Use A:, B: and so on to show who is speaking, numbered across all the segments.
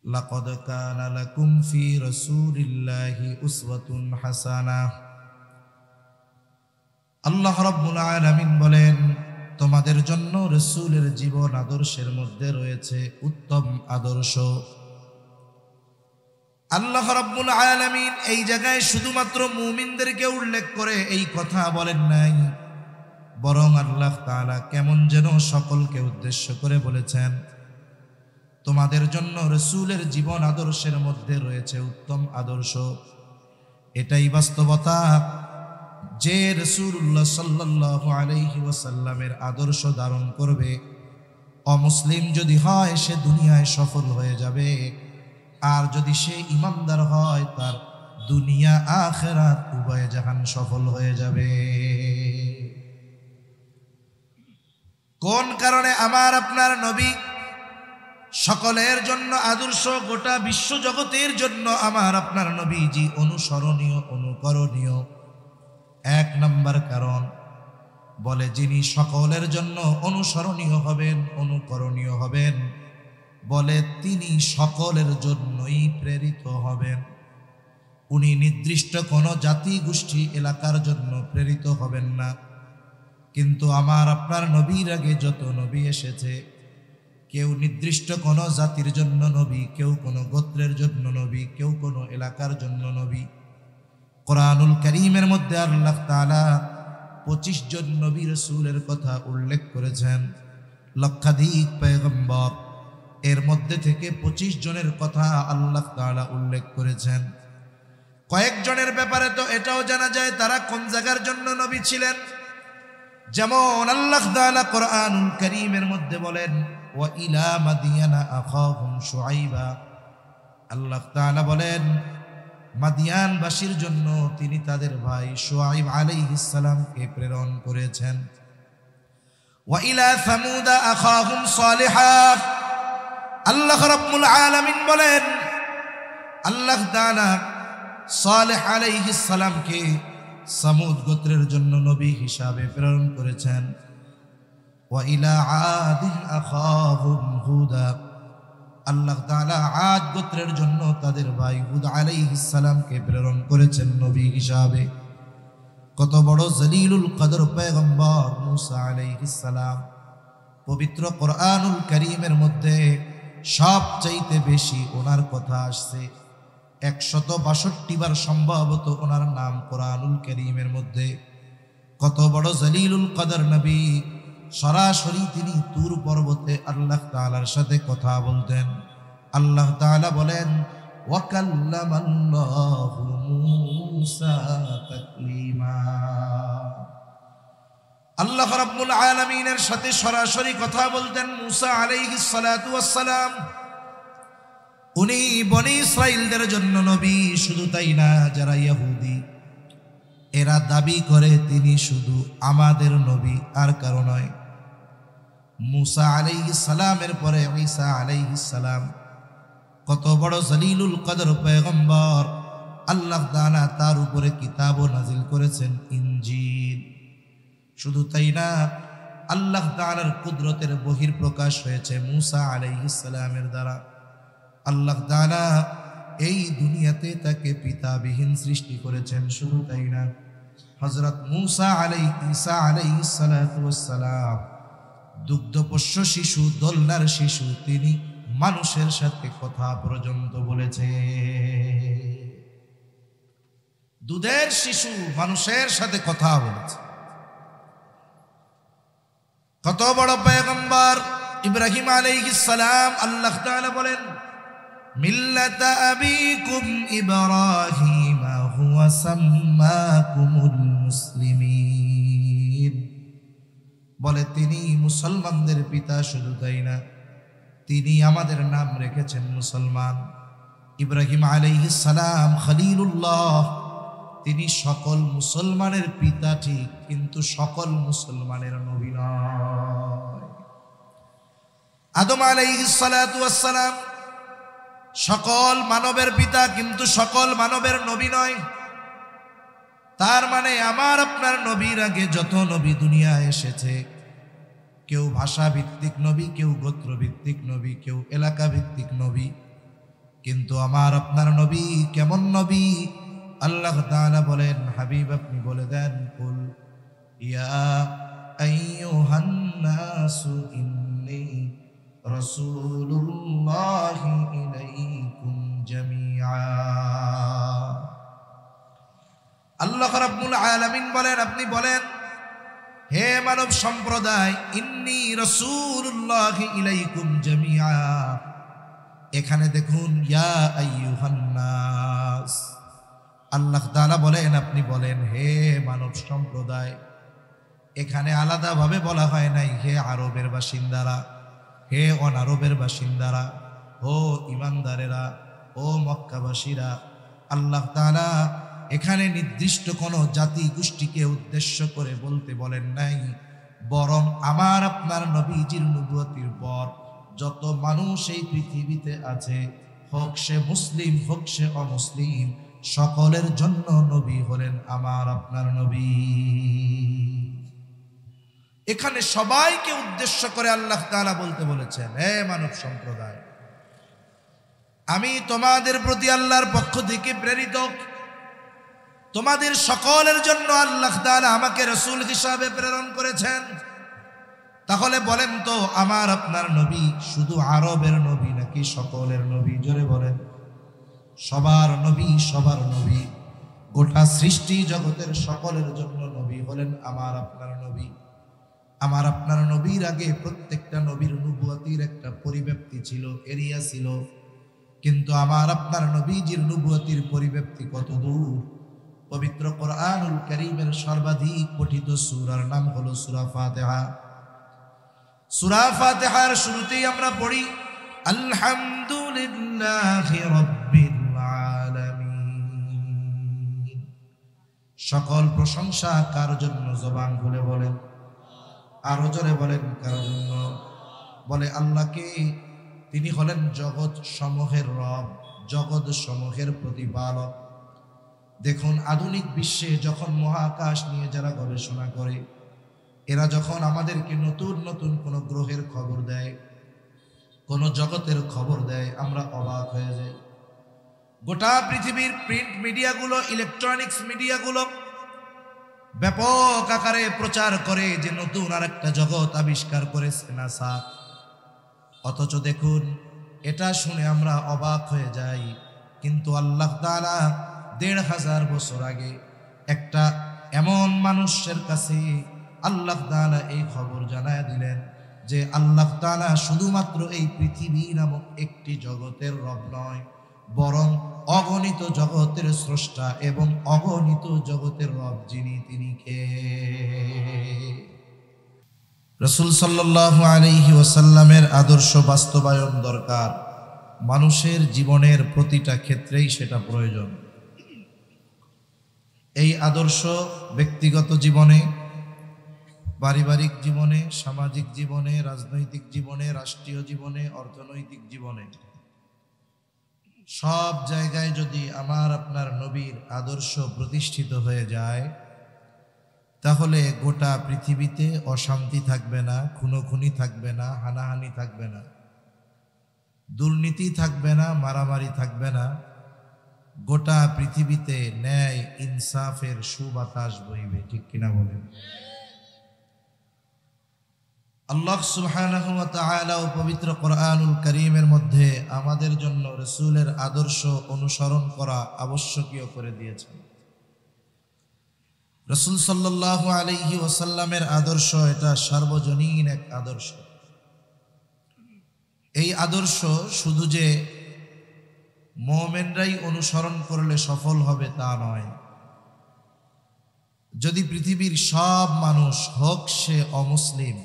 A: লাকাদ কানা লাকুম ফি রাসূলিল্লাহি উসওয়াতুন হাসানাহ। আল্লাহ রাব্বুল আলামিন বলেন, তোমাদের জন্য রাসূলের জীবন আদর্শের মধ্যে রয়েছে উত্তম আদর্শ। আল্লাহ রাব্বুল আলামিন এই জায়গায় শুধুমাত্র মুমিনদেরকে উল্লেখ করে এই কথা বলেন নাই, বরং আল্লাহ তাআলা কেমন যেন সকলকে উদ্দেশ্য করে বলেছেন, তোমাদের জন্য রাসূলের জীবন আদর্শের মধ্যে রয়েছে উত্তম আদর্শ। এটাই বাস্তবতা যে রাসূলুল্লাহ সাল্লাল্লাহু আলাইহি ওয়াসাল্লামের আদর্শ ধারণ করবে, অমুসলিম যদি হয় সে দুনিয়ায় সফল হয়ে যাবে, আর যদি সে ঈমানদার হয় তার দুনিয়া আখিরাত উভয় জাহান সফল হয়ে যাবে। কোন কারণে আমার আপনার নবী সকলের জন্য আদর্শ, গোটা বিশ্ব জগতের জন্য আমার আপনার নবীজি অনুসরণীয়, অনুকরণীয়? এক নম্বর কারণ বলে, যিনি সকলের জন্য অনুসরণীয় হবেন, অনুকরণীয় হবেন, বলে তিনি সকলের জন্যই প্রেরিত হবেন। উনি নির্দিষ্ট কোনো জাতি, গোষ্ঠী, এলাকার জন্য প্রেরিত হবেন না। কিন্তু আমার আপনার নবীর আগে যত নবী এসেছে, কেউ নির্দিষ্ট কোনো জাতির জন্য নবী, কেউ কোনো গোত্রের জন্য নবী, কেউ কোনো এলাকার জন্য নবী। কোরআনুল কারীমের মধ্যে আল্লাহ তাআলা 25 জন নবী রাসূলের কথা উল্লেখ করেছেন, লক্ষাধিক পয়গম্বর, এর মধ্যে থেকে 25 জনের কথা আল্লাহ তাআলা উল্লেখ করেছেন। কয়েকজনের ব্যাপারে তো এটাও জানা যায় তারা কোন জায়গার জন্য নবী ছিলেন। যেমন আল্লাহ তাআলা কোরআনুল কারীমের মধ্যে বলেন, ওয়া ইলা মাদিয়ানা আখাহুম শুআইবা। আল্লাহ তাআলা বলেন, মাদিয়ানবাসীর জন্য তিনি তাদের ভাই শুআইব আলাইহিস সালামকে প্রেরণ করেছেন। ওয়া ইলা সামুদা আখাহুম সালিহা। আল্লাহ রাব্বুল আলামিন বলেন, আল্লাহ তাআলা সালেহ আলাইহিস সালামকে সামুদ গোত্রের জন্য নবী হিসাবে প্রেরণ করেছেন। ওয়া ইলা আদিন আখাহুম হুদা। আল্লাহ তাআলা আদ গোত্রের জন্য তাদের ভাই হুদ আলাইহিস সালামকে প্রেরণ করেছেন নবী হিসাবে। কত বড় জলিলুল কদর পয়গম্বর মুসা আলাইহিস সালাম। পবিত্র কোরআনুল কারীমের মধ্যে সবচাইতে বেশি ওনার কথা আসছে, 162 বার সম্ভবত ওনার নাম কোরআনুল কারীমের মধ্যে। কত বড় জলিলুল কদর নবী, সরাসরি তিনি তুর পর্বতে আল্লাহ তাআলার সাথে কথা বলতেন। আল্লাহ তাআলা বলেন, ওয়া কাল্লামাল্লাহু মূসা তাকলিমা। আল্লাহ রাব্বুল আলামিনের সাথে সরাসরি কথা বলতেন মুসা আলাইহিস সালাতু ওয়াস সালাম। উনি বনি ইসরাইলদের জন্য নবী, শুধু তাই না, যারা ইহুদি এরা দাবি করে তিনি শুধু আমাদের নবী, আর কারো নয়। মুসা আলাইহিস সালামের পরে ঈসা আলাইহিস সালাম, কত বড় জলিলুল কদর পয়গম্বর। আল্লাহ তাআলা তার উপরে কিতাবও নাজিল করেছেন, ইনজিল। শুধু তাই না, আল্লাহ তাআলার কুদরতের বহির্প্রকাশ হয়েছে মুসা আলাইহিস সালামের দ্বারা। আল্লাহ তাআলা এই দুনিয়াতে তাকে পিতাবিহীন সৃষ্টি করেছেন। শুধু তাই না, হযরত ঈসা আলাইহিস সালাতু ওয়াস সালাম দুগ্ধপোষ্য শিশু, দোলনার শিশু, তিনি মানুষের সাথে কথা পর্যন্ত বলেছে। দুধের শিশু মানুষের সাথে কথা বলেছে। কত বড় পয়গম্বর ইব্রাহিম আলাইহিস সালাম। আল্লাহ তাআলা বলেন, মিল্লাতা আবিকুম ইব্রাহিম হুয়া সাম্মাকুমুল মুসলিমিন। বলে তিনি মুসলমানদের পিতা, শুধু তাই না, তিনি আমাদের নাম রেখেছেন মুসলমান। ইব্রাহিম আলাইহিস সালাম খলিলুল্লাহ, তিনি সকল মুসলমানের পিতা ঠিক, কিন্তু সকল মুসলমানের নবী নয়। আদম আলাইহিস সালাতু ওয়াস সালাম সকল মানবের পিতা, কিন্তু সকল মানবের নবী নয়। তার মানে আমার আপনার নবীর আগে যত নবী দুনিয়ায় এসেছে, কেউ ভাষা ভিত্তিক নবী, কেউ গোত্র ভিত্তিক নবী, কেউ এলাকা ভিত্তিক নবী, কিন্তু আমার আপনার নবী কেমন নবী? আল্লাহ তাআলা বলেন, হাবিব আপনি বলে দেন, কুল ইয়া আইয়ুহান নাসু ইন্নী রাসূলুল্লাহি ইলাইকুম জামিআ। আল্লাহ রাব্বুল আলামিন বলেন, আপনি বলেন, হে মানব সম্প্রদায়, ইন্নী রাসূলুল্লাহি ইলাইকুম জামিআ। এখানে দেখুন, ইয়া আইয়ুহান নাস, আল্লাহ তাআলা বলেন, আপনি বলেন, হে মানব সম্প্রদায়। এখানে আলাদাভাবে বলা হয় নাই হে আরবের বাসিন্দারা, হে অনারবের বাসিন্দারা, ও ইমানদারেরা, ও মক্কাবাসীরা। আল্লাহ তাআলা এখানে নির্দিষ্ট কোনো জাতি গোষ্ঠীকে উদ্দেশ্য করে বলতে বলেন নাই, বরং আমার আপনার নবীজির নবুয়তির পর যত মানুষ এই পৃথিবীতে আছে, হোক সে মুসলিম হোক সে অমুসলিম, সকলের জন্য নবী হলেন আমার আপনার নবী। এখানে সবাইকে উদ্দেশ্য করে আল্লাহ তাআলা বলতে বলেছেন, হে মানব সম্প্রদায়, আমি তোমাদের প্রতি আল্লাহর পক্ষ থেকে প্রেরিত, তোমাদের সকলের জন্য আল্লাহ তাআলা আমাকে রাসূল হিসাবে প্রেরণ করেছেন। তাহলে বলেন তো, আমার আপনার নবী শুধু আরবের নবী নাকি সকলের নবী? জোরে বলেন। সবার নবী, সবার নবী, গোটা সৃষ্টি জগতের সকলের জন্য নবী হলেন আমার আপনার নবী। আমার আপনার নবীর আগে প্রত্যেকটা নবীর নবুয়তির একটা পরিব্যাপ্তি ছিল, এরিয়া ছিল, কিন্তু আমার আপনার নবীজির নবুয়তির পরিব্যাপ্তি কত দূর! পবিত্র কোরআনুল কারীমের সর্বাধিক পঠিত সূরার নাম হলো সূরা ফাতিহা। সূরা ফাতিহার শুরুতেই আমরা পড়ি, আলহামদুলিল্লাহি রাব্বিল আলামিন। সকল প্রশংসা কার জন্য? জবান খুলে বলেন, আরো জোরে বলেন, কার জন্য? বলে আল্লাহকে। তিনি হলেন জগৎ সমূহের রব, জগৎ সমূহের প্রতিপালক। দেখুন, আধুনিক বিশ্বে যখন মহাকাশ নিয়ে যারা গবেষণা করে, এরা যখন আমাদেরকে নতুন নতুন কোন গ্রহের খবর দেয়, কোন জগতের খবর দেয়, আমরা অবাক হয়ে যাই। গোটা পৃথিবীর প্রিন্ট মিডিয়াগুলো, ইলেকট্রনিক্স মিডিয়াগুলো ব্যাপক আকারে প্রচার করে যে নতুন আরেকটা জগৎ আবিষ্কার করেছে নাসা। অথচ দেখুন, এটা শুনে আমরা অবাক হয়ে যাই, কিন্তু আল্লাহ তাআলা ১৫০০ বছর আগে একটা এমন মানুষের কাছে আল্লাহ তাআলা এই খবর জানায় দিলেন যে আল্লাহ তাআলা শুধুমাত্র এই পৃথিবী নামক একটি জগতের রব নয়, বরং অগণিত জগতের স্রষ্টা এবং অগণিত জগতের রব যিনি, তিনি কে? রাসূল সাল্লাল্লাহু আলাইহি ওয়াসাল্লামের আদর্শ বাস্তবায়ন দরকার। মানুষের জীবনের প্রতিটা ক্ষেত্রেই সেটা প্রয়োজন। এই আদর্শ ব্যক্তিগত জীবনে, পারিবারিক জীবনে, সামাজিক জীবনে, রাজনৈতিক জীবনে, রাষ্ট্রীয় জীবনে, অর্থনৈতিক জীবনে, সব জায়গায় যদি আমার আপনার নবীর আদর্শ প্রতিষ্ঠিত হয়ে যায়, তাহলে গোটা পৃথিবীতে অশান্তি থাকবে না, খুনোখুনি থাকবে না, হানাহানি থাকবে না, দুর্নীতি থাকবে না, মারামারি থাকবে না। গোটা পৃথিবীতে ন্যায় ইনসাফের সুবাতাস বইবে। ঠিক কিনা বলেন? আল্লাহ সুবহানাহু ওয়া তাআলা পবিত্র কোরআনুল কারীমের মধ্যে আমাদের জন্য রাসূলের আদর্শ অনুসরণ করা আবশ্যকীয় করে দিয়েছেন। রাসূল সাল্লাল্লাহু আলাইহি ওয়াসাল্লামের আদর্শ এটা সার্বজনীন এক আদর্শ। এই আদর্শ শুধু যে মুমিনরাই অনুসরণ করলে সফল হবে তা নয়। যদি পৃথিবীর সব মানুষ, হোক সে অমুসলিম,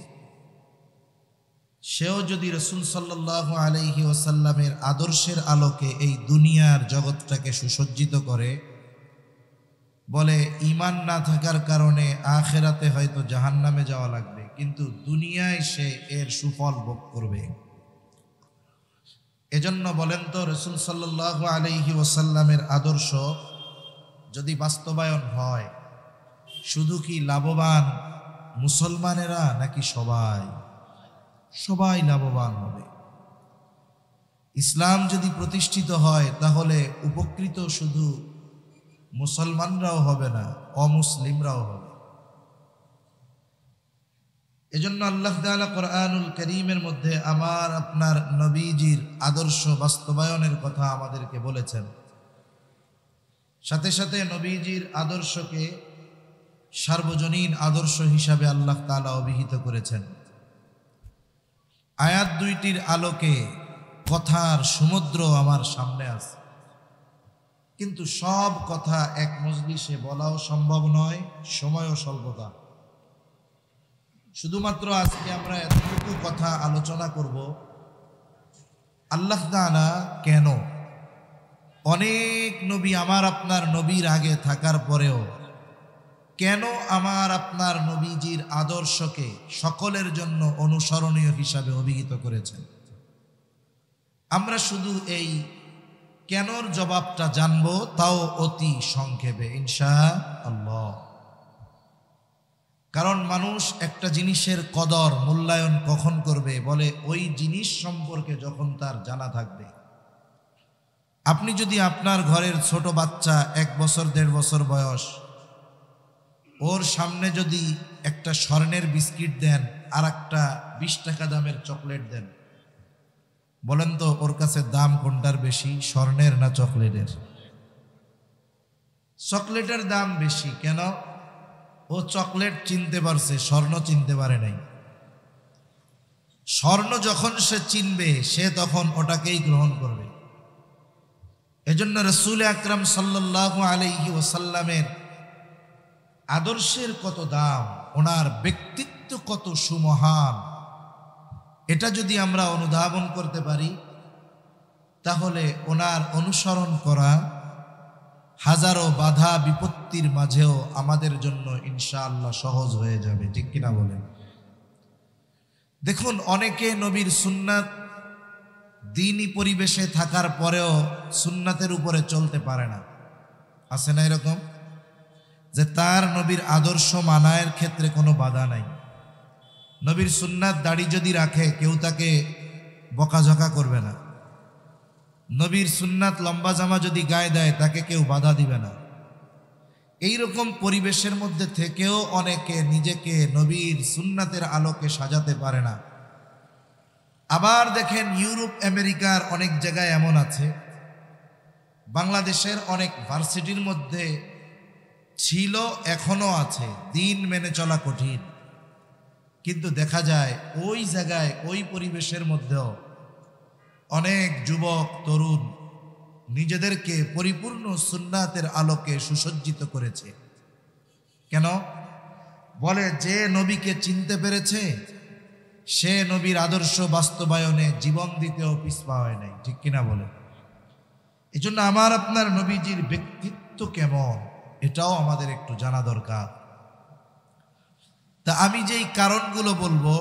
A: সেও যদি রাসূল সাল্লাল্লাহু আলাইহি ওয়াসাল্লামের আদর্শের আলোকে এই দুনিয়ার জগৎটাকে সুসজ্জিত করে, বলে ঈমান না থাকার কারণে আখিরাতে হয়তো জাহান্নামে যাওয়া লাগবে, কিন্তু দুনিয়ায় সে এর সুফল ভোগ করবে। এজন্য বলেন তো, রাসূল সাল্লাল্লাহু আলাইহি ওয়াসাল্লামের আদর্শ যদি বাস্তবায়ন হয়, শুধু কি লাভবান মুসলমানেরা নাকি সবাই? সবাই লাভবান হবে। ইসলাম যদি প্রতিষ্ঠিত হয় তাহলে উপকৃত শুধু মুসলমানরাও হবে না, অমুসলিমরাও হবে। এজন্য আল্লাহ তাআলা কোরআনুল কারীমের মধ্যে আমার আপনার নবীজির আদর্শ বাস্তবায়নের কথা আমাদেরকে বলেছেন। সাথে সাথে নবীজির আদর্শকে সার্বজনীন আদর্শ হিসাবে আল্লাহ তাআলা অভিহিত করেছেন। আয়াত দুইটির আলোকে কথার সমুদ্র আমার সামনে আছে, কিন্তু সব কথা এক মজলিসে বলাও সম্ভব নয়, সময়ও স্বল্পতা। শুধুমাত্র আজকে আমরা এতটুকু কথা আলোচনা করব, আল্লাহ তাআলা কেন অনেক নবী আমার আপনার নবীর আগে থাকার পরেও কেন আমার আপনার নবীজির আদর্শকে সকলের জন্য অনুসরণীয় হিসাবে অভিহিত করেছেন। আমরা শুধু এই কেনর জবাবটা জানব, তাও অতি সংক্ষেপে ইনশাআল্লাহ। কারণ মানুষ একটা জিনিসের কদর মূল্যায়ন কখন করবে, বলে ওই জিনিস সম্পর্কে যখন তার জানা থাকবে। আপনি যদি আপনার ঘরের ছোট বাচ্চা 1 বছর 1.5 বছর বয়স, ওর সামনে যদি একটা স্বর্ণের বিস্কিট দেন আর একটা 20 টাকা দামের চকলেট দেন, বলেন তো ওর কাছে দাম কোনটার বেশি, স্বর্ণের না চকলেটের? চকলেটের দাম বেশি। কেন? ও চকলেট চিনতে পারছে, স্বর্ণ চিনতে পারে নাই। স্বর্ণ যখন সে চিনবে, সে তখন ওটাকেই গ্রহণ করবে। এজন্য রাসূল আকরাম সাল্লাল্লাহু আলাইহি ওয়াসাল্লামের আদর্শের কত দাম, ওনার ব্যক্তিত্ব কত সুমহান, এটা যদি আমরা অনুধাবন করতে পারি তাহলে ওনার অনুসরণ করা হাজারো বাধা বিপত্তির মাঝেও আমাদের জন্য ইনশাআল্লাহ সহজ হয়ে যাবে। ঠিক কিনা বলেন? দেখুন, অনেকে নবীর সুন্নাত দ্বীনি পরিবেশে থাকার পরেও সুন্নাতের উপরে চলতে পারে না। আছে না এরকম, যে তার নবীর আদর্শ মানায়ের ক্ষেত্রে কোনো বাধা নাই। নবীর সুন্নাত দাড়ি যদি রাখে কেউ তাকে বকাঝকা করবে না। নবীর সুন্নাত লম্বা জামা যদি গায়ে দেয় তাকে কেউ বাধা দিবে না। এই রকম পরিবেশের মধ্যে থেকেও অনেকে নিজেকে নবীর সুন্নাতের আলোকে সাজাতে পারে না। আবার দেখেন, ইউরোপ আমেরিকার অনেক জায়গায় এমন আছে, বাংলাদেশের অনেক ভার্সিটির মধ্যে ছিল, এখনো আছে, দিন মেনে চলা কঠিন। কিন্তু দেখা যায় ওই জায়গায়, ওই পরিবেশের মধ্যেও অনেক যুবক তরুণ নিজেদেরকে পরিপূর্ণ সুন্নাতের আলোকে সুসজ্জিত করেছে। কেন? বলে যে নবীকে চিনতে পেরেছে সে নবীর আদর্শ বাস্তবায়নে জীবন দিতেও পিছপা হয় নাই। ঠিক কিনা বলে? এই জন্য আমার আপনার নবীজির ব্যক্তিত্ব কেমন, এটাও আমাদের একটু জানা দরকার। তা আমি যেই কারণগুলো বলবো,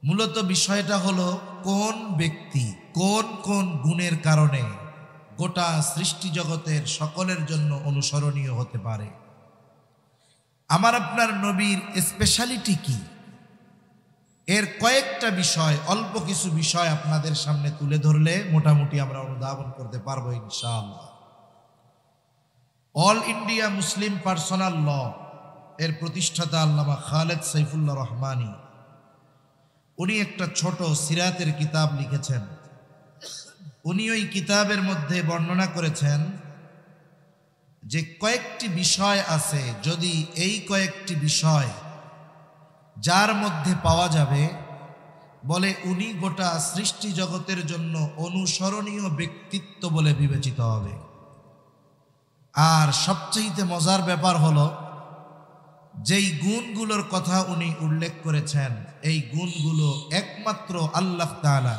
A: মূলত বিষয়টা হলো কোন ব্যক্তি কোন কোন গুণের কারণে গোটা সৃষ্টি জগতের সকলের জন্য অনুসরণীয় হতে পারে। আমার আপনার নবীর স্পেশালিটি কি, এর কয়েকটা বিষয়, অল্প কিছু বিষয় আপনাদের সামনে তুলে ধরলে মোটামুটি আমরা অনুধাবন করতে পারবো ইনশাআল্লাহ। অল ইন্ডিয়া মুসলিম পার্সোনাল ল এর প্রতিষ্ঠাতা আল্লামা খালেদ সাইফুল্লাহ রহমানী, উনি একটা ছোট সিরাতের কিতাব লিখেছেন। উনি ওই কিতাবের মধ্যে বর্ণনা করেছেন যে কয়েকটি বিষয় আছে, যদি এই কয়েকটি বিষয় যার মধ্যে পাওয়া যাবে, বলে উনি গোটা সৃষ্টি জগতের জন্য অনুসরণীয় ব্যক্তিত্ব বলে বিবেচিত হবে। আর সবচেয়ে মজার ব্যাপার হলো, যেই গুণগুলোর কথা উনি উল্লেখ করেছেন, এই গুণগুলো একমাত্র আল্লাহ তাআলা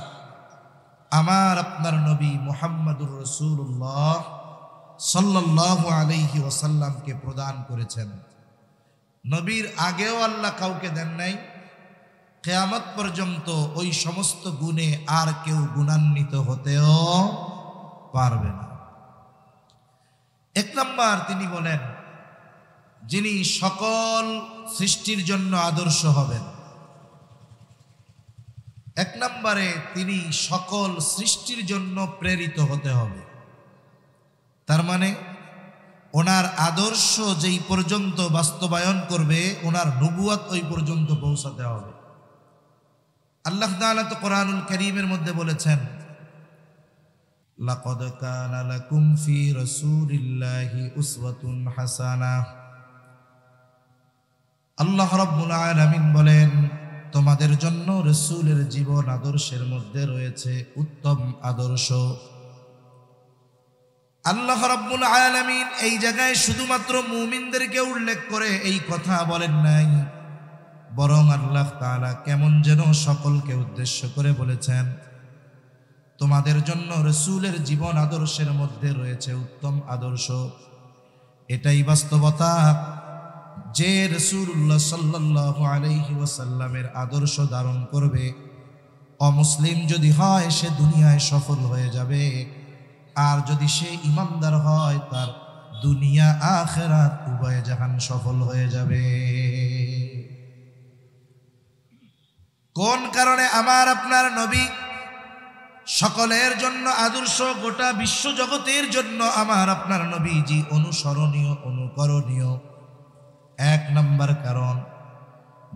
A: আমার আপনার নবী মুহাম্মদুর রাসূলুল্লাহ সাল্লাল্লাহু আলাইহি ওয়াসাল্লামকে প্রদান করেছেন। নবীর আগেও আল্লাহ কাউকে দেন নাই, কিয়ামত পর্যন্ত ওই সমস্ত গুণে আর কেউ গুণান্বিত হতেও পারবে না। 1 নম্বর তিনি বলেন, যিনি সকল সৃষ্টির জন্য আদর্শ হবেন। এক নম্বরে তিনি সকল সৃষ্টির জন্য প্রেরিত হতে হবে। তার মানে ওনার আদর্শ যেই পর্যন্ত বাস্তবায়ন করবে, ওনার নবুয়ত ওই পর্যন্ত পৌঁছাতে হবে। আল্লাহ তাআলা তো কোরআনুল কারীমের মধ্যে বলেছেন, লাকাদ কানা লাকুম ফি রাসূলিল্লাহি উসওয়াতুন হাসানাহ। আল্লাহ রাব্বুল আলামিন বলেন, তোমাদের জন্য রাসূলের জীবন আদর্শের মধ্যে রয়েছে উত্তম আদর্শ। আল্লাহ রাব্বুল আলামিন এই জায়গায় শুধুমাত্র মুমিনদেরকে উল্লেখ করে এই কথা বলেন নাই, বরং আল্লাহ তাআলা কেমন যেন সকলকে উদ্দেশ্য করে বলেছেন, তোমাদের জন্য রাসূলের জীবন আদর্শের মধ্যে রয়েছে উত্তম আদর্শ। এটাই বাস্তবতা যে রাসূলুল্লাহ সাল্লাল্লাহু আলাইহি ওয়াসাল্লামের আদর্শ ধারণ করবে, অমুসলিম যদি হয় সে দুনিয়ায় সফল হয়ে যাবে, আর যদি সে ইমানদার হয় তার দুনিয়া আখিরাত উভয় জাহান সফল হয়ে যাবে। কোন কারণে আমার আপনার নবী সকলের জন্য আদর্শ, গোটা বিশ্ব জগতের জন্য আমার আপনার নবীজি অনুসরণীয়, অনুকরণীয়? এক নম্বর কারণ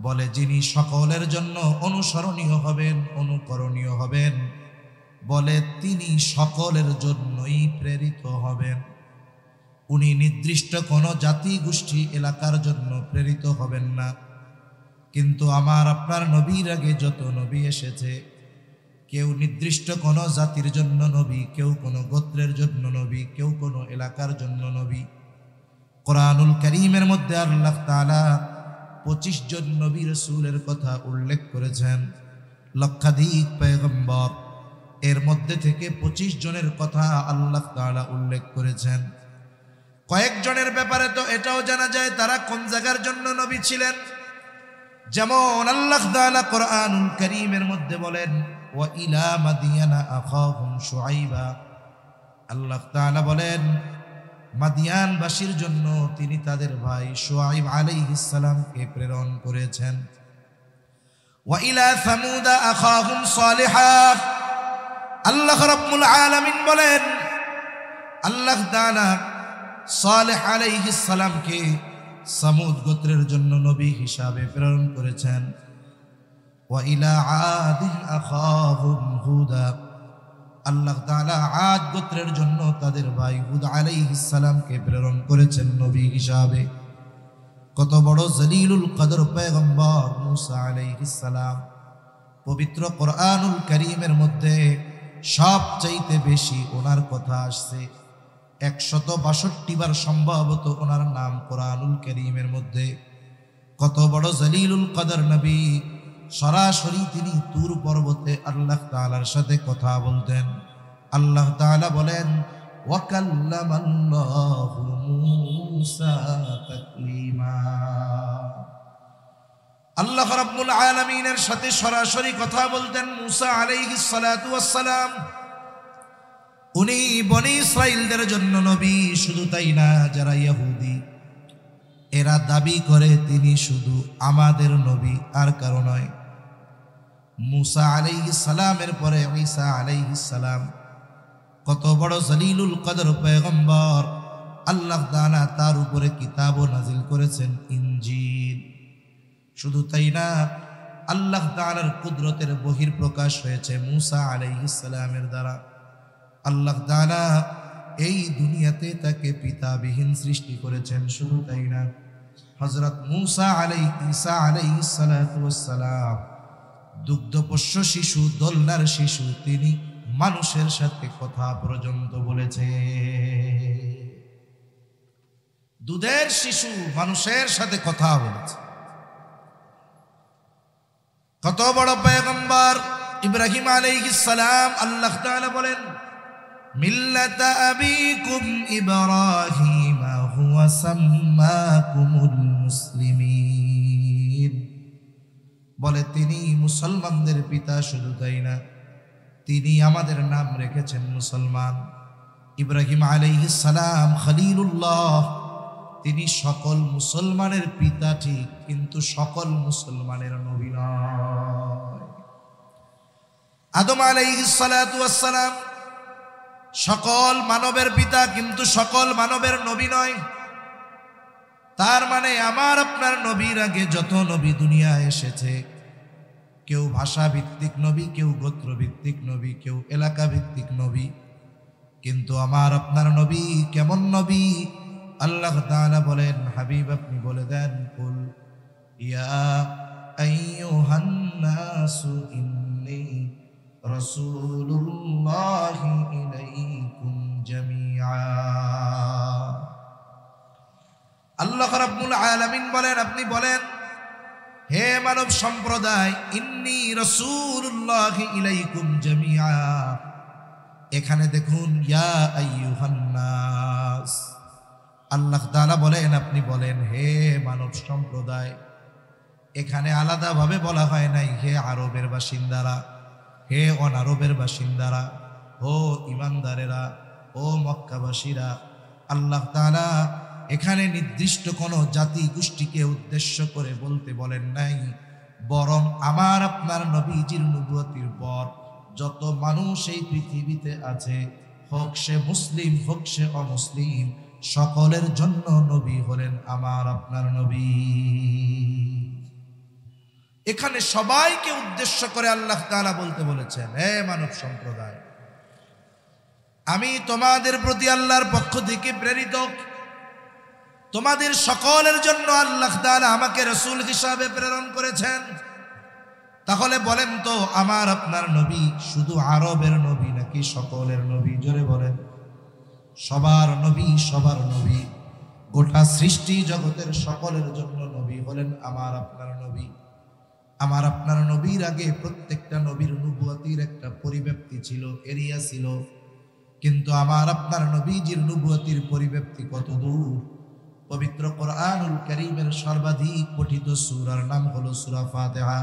A: বলে, যিনি সকলের জন্য অনুসরণীয় হবেন, অনুকরণীয় হবেন, বলে তিনি সকলের জন্যই প্রেরিত হবেন। উনি নির্দিষ্ট কোনো জাতি, গোষ্ঠী, এলাকার জন্য প্রেরিত হবেন না। কিন্তু আমার আপনার নবীর আগে যত নবী এসেছে, কেউ নির্দিষ্ট কোনো জাতির জন্য নবী, কেউ কোনো গোত্রের জন্য নবী, কেউ কোনো এলাকার জন্য নবী। কোরআনুল কারীমের মধ্যে আল্লাহ তাআলা 25 জন নবী রাসূলের কথা উল্লেখ করেছেন, লক্ষাধিক পয়গম্বর, এর মধ্যে থেকে 25 জনের কথা আল্লাহ তাআলা উল্লেখ করেছেন। কয়েকজনের ব্যাপারে তো এটাও জানা যায় তারা কোন জায়গার জন্য নবী ছিলেন। যেমন আল্লাহ তাআলা কোরআনুল কারীমের মধ্যে বলেন, ওয়া ইলা মাদিয়ানা আখাহুম শুআইবা। আল্লাহ তাআলা বলেন, মাদিয়ানবাসীর জন্য তিনি তাদের ভাই শুআইব আলাইহিস সালামকে প্রেরণ করেছেন। ওয়া ইলা সামুদা আখাহুম সালিহা। আল্লাহ রাব্বুল আলামিন বলেন, আল্লাহ তাআলা সালেহ আলাইহিস সালামকে সামুদ গোত্রের জন্য নবী হিসাবে প্রেরণ করেছেন। ওয়া ইলা আদিন আখাহুম হুদা। আল্লাহ তাআলা আদ গোত্রের জন্য তাদের ভাই হুদ আলাইহিস সালামকে প্রেরণ করেছেন নবী হিসাবে। কত বড় জলিলুল কদর পয়গম্বর মুসা আলাইহিস সালাম! পবিত্র কোরআনুল কারীমের মধ্যে সবচাইতে বেশি ওনার কথা আসছে, 162 বার সম্ভবত ওনার নাম কোরআনুল কারীমের মধ্যে। কত বড় জলিলুল কদর নবী! সরাসরি তিনি তুর পর্বতে আল্লাহ তাআলার সাথে কথা বলতেন। আল্লাহ তাআলা বলেন, ওয়া কাল্লামাল্লাহু মূসা তাকলিমা। আল্লাহ রাব্বুল আলামিনের সাথে সরাসরি কথা বলতেন মুসা আলাইহিস সালাতু ওয়াস সালাম। উনি বনি ইসরাইলদের জন্য নবী। শুধু তাই না, যারা ইহুদি এরা দাবি করে তিনি শুধু আমাদের নবী, আর কারো নয়। মুসা আলাইহিস সালামের পরে ঈসা আলাইহিস সালাম, কত বড় জলিলুল কদর পয়গম্বর! আল্লাহ তাআলা তার উপরে কিতাবও নাজিল করেছেন, ইনজিল। শুধু তাই না, আল্লাহ তাআলার কুদরতের বহির্প্রকাশ হয়েছে মুসা আলাইহিস সালামের দ্বারা। আল্লাহ তাআলা এই দুনিয়াতে তাকে পিতাবিহীন সৃষ্টি করেছেন। শুধু তাই না, হযরত ঈসা আলাইহিস সালাতু ওয়াস সালাম দুগ্ধপোষ্য শিশু, দোলনার শিশু, তিনি মানুষের সাথে কথা পর্যন্ত বলেছে। দুধের শিশু মানুষের সাথে কথা বলেছে। কত বড় পয়গম্বর ইব্রাহিম আলাইহিস সালাম! আল্লাহ তাআলা বলেন, মিল্লাতা আবিকুম ইব্রাহিম হুয়া সাম্মাকুমুল মুসলিমিন। বলে তিনি মুসলমানদের পিতা। শুধু তাই না, তিনি আমাদের নাম রেখেছেন মুসলমান। ইব্রাহিম আলাইহিস সালাম খলিলুল্লাহ, তিনি সকল মুসলমানের পিতা ঠিক, কিন্তু সকল মুসলমানের নবী নয়। আদম আলাইহিস সালাতু ওয়াস সালাম সকল মানবের পিতা, কিন্তু সকল মানবের নবী নয়। তার মানে আমার আপনার নবীর আগে যত নবী দুনিয়ায় এসেছে, কেউ ভাষা ভিত্তিক নবী, কেউ গোত্র ভিত্তিক নবী, কেউ এলাকা ভিত্তিক নবী, কিন্তু আমার আপনার নবী কেমন নবী? আল্লাহ তাআলা বলেন, হাবিব আপনি বলে দেন, কুল ইয়া আইয়ুহান নাসু ইন্নী রাসূলুল্লাহি ইলাইকুম জামিআ। আল্লাহ রাব্বুল আলামিন বলেন, আপনি বলেন, হে মানব সম্প্রদায়, ইন্নী রাসূলুল্লাহি ইলাইকুম জামিআ। এখানে দেখুন, ইয়া আইয়ুহান নাস, আল্লাহ তাআলা বলেন, আপনি বলেন, হে মানব সম্প্রদায়। এখানে আলাদাভাবে বলা হয় নাই হে আরবের বাসিন্দারা, হে অনারবের বাসিন্দারা, ও ইমানদারেরা, ও মক্কাবাসীরা। আল্লাহ তাআলা এখানে নির্দিষ্ট কোনো জাতি গোষ্ঠীকে উদ্দেশ্য করে বলতে বলেন নাই, বরং আমার আপনার নবীজির নবুয়তির পর যত মানুষ এই পৃথিবীতে আছে, হোক সে মুসলিম হোক সে অমুসলিম, সকলের জন্য নবী হলেন আমার আপনার নবী। এখানে সবাইকে উদ্দেশ্য করে আল্লাহ তাআলা বলতে বলেছেন, হে মানব সম্প্রদায়, আমি তোমাদের প্রতি আল্লাহর পক্ষ থেকে প্রেরিত, তোমাদের সকলের জন্য আল্লাহ তাআলা আমাকে রাসূল হিসাবে প্রেরণ করেছেন। তাহলে বলেন তো, আমার আপনার নবী শুধু আরবের নবী নাকি সকলের নবী? জোরে বলেন। সবার নবী, সবার নবী, গোটা সৃষ্টি জগতের সকলের জন্য নবী হলেন আমার আপনার নবী। আমার আপনার নবীর আগে প্রত্যেকটা নবীর নবুয়তির একটা পরিব্যাপ্তি ছিল, এরিয়া ছিল, কিন্তু আমার আপনার নবীজির নবুয়তির পরিব্যাপ্তি কত দূর! পবিত্র কোরআনুল কারীমের সর্বাধিক পঠিত সূরার নাম হলো সূরা ফাতিহা।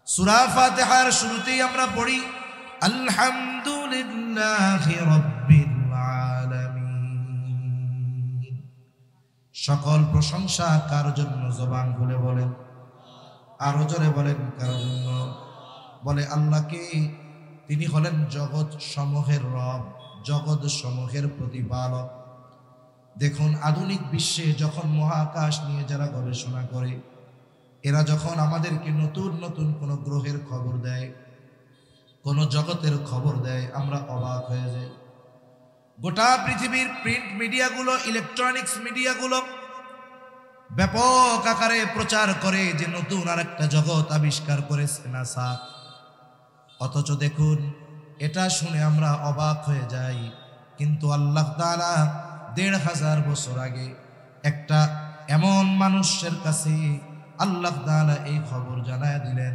A: সূরা ফাতিহার শুরুতেই আমরা পড়ি, আলহামদুলিল্লাহি রাব্বিল আলামিন। সকল প্রশংসা কার জন্য? জবান খুলে বলেন, আরো জোরে বলেন, কার জন্য? বলে আল্লাহকে। তিনি হলেন জগৎ সমূহের রব, জগৎ সমূহের প্রতিপালক। দেখুন, আধুনিক বিশ্বে যখন মহাকাশ নিয়ে যারা গবেষণা করে, এরা যখন আমাদেরকে নতুন নতুন কোনো গ্রহের খবর দেয়, কোনো জগতের খবর দেয়, আমরা অবাক হয়ে যাই। গোটা পৃথিবীর প্রিন্ট মিডিয়াগুলো, ইলেকট্রনিক্স মিডিয়াগুলো ব্যাপক আকারে প্রচার করে যে নতুন আরেকটা জগৎ আবিষ্কার করেছে নাসা। অথচ দেখুন, এটা শুনে আমরা অবাক হয়ে যাই, কিন্তু আল্লাহ তাআলা ১৫০০ বছর আগে একটা এমন মানুষের কাছে আল্লাহ তাআলা এই খবর জানায় দিলেন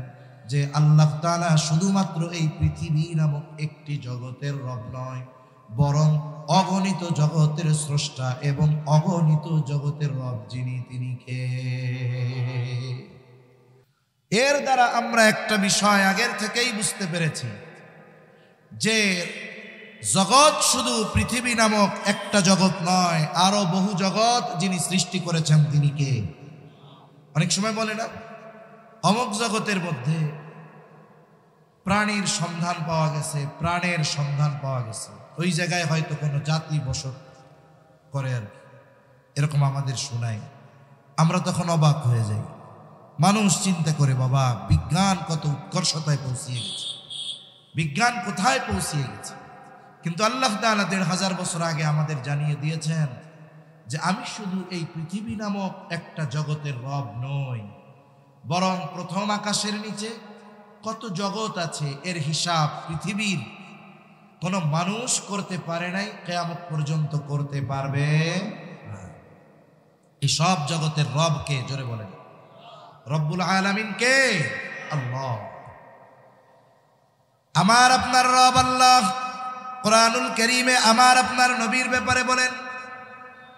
A: যে আল্লাহ তাআলা শুধুমাত্র এই পৃথিবী নামক একটি জগতের রব নয়, বরং অগণিত জগতের স্রষ্টা এবং অগণিত জগতের রব যিনি, তিনি কে? এর দ্বারা আমরা একটা বিষয় আগের থেকেই বুঝতে পেরেছি যে জগৎ শুধু পৃথিবী নামক একটা জগৎ নয়, আরো বহু জগৎ যিনি সৃষ্টি করেছেন তিনি কে? অনেক সময় বলে না, অমুক জগতের মধ্যে প্রাণীর সন্ধান পাওয়া গেছে, প্রাণের সন্ধান পাওয়া গেছে, ওই জায়গায় হয়তো কোনো জাতি বসত করে আর কি, এরকম আমাদের শোনায়। আমরা তখন অবাক হয়ে যাই। মানুষ চিন্তা করে, বাবা, বিজ্ঞান কত উৎকর্ষতায় পৌঁছিয়ে গেছে, বিজ্ঞান কোথায় পৌঁছিয়ে গেছে। কিন্তু আল্লাহ তাআলা ১৫০০ বছর আগে আমাদের জানিয়ে দিয়েছেন যে আমি শুধু এই পৃথিবী নামক একটা জগতের রব নই, বরং প্রথম আকাশের নিচে কত জগৎ আছে এর হিসাব পৃথিবীর কোনো মানুষ করতে পারে নাই, কিয়ামত পর্যন্ত করতে পারবে না। এই সব জগতের রব কে? জোরে বলেন, রব্বুল আলামিন কে? আল্লাহ। আমার আপনার রব আল্লাহ কোরআনুল কারীমে আমার আপনার নবীর ব্যাপারে বলেন,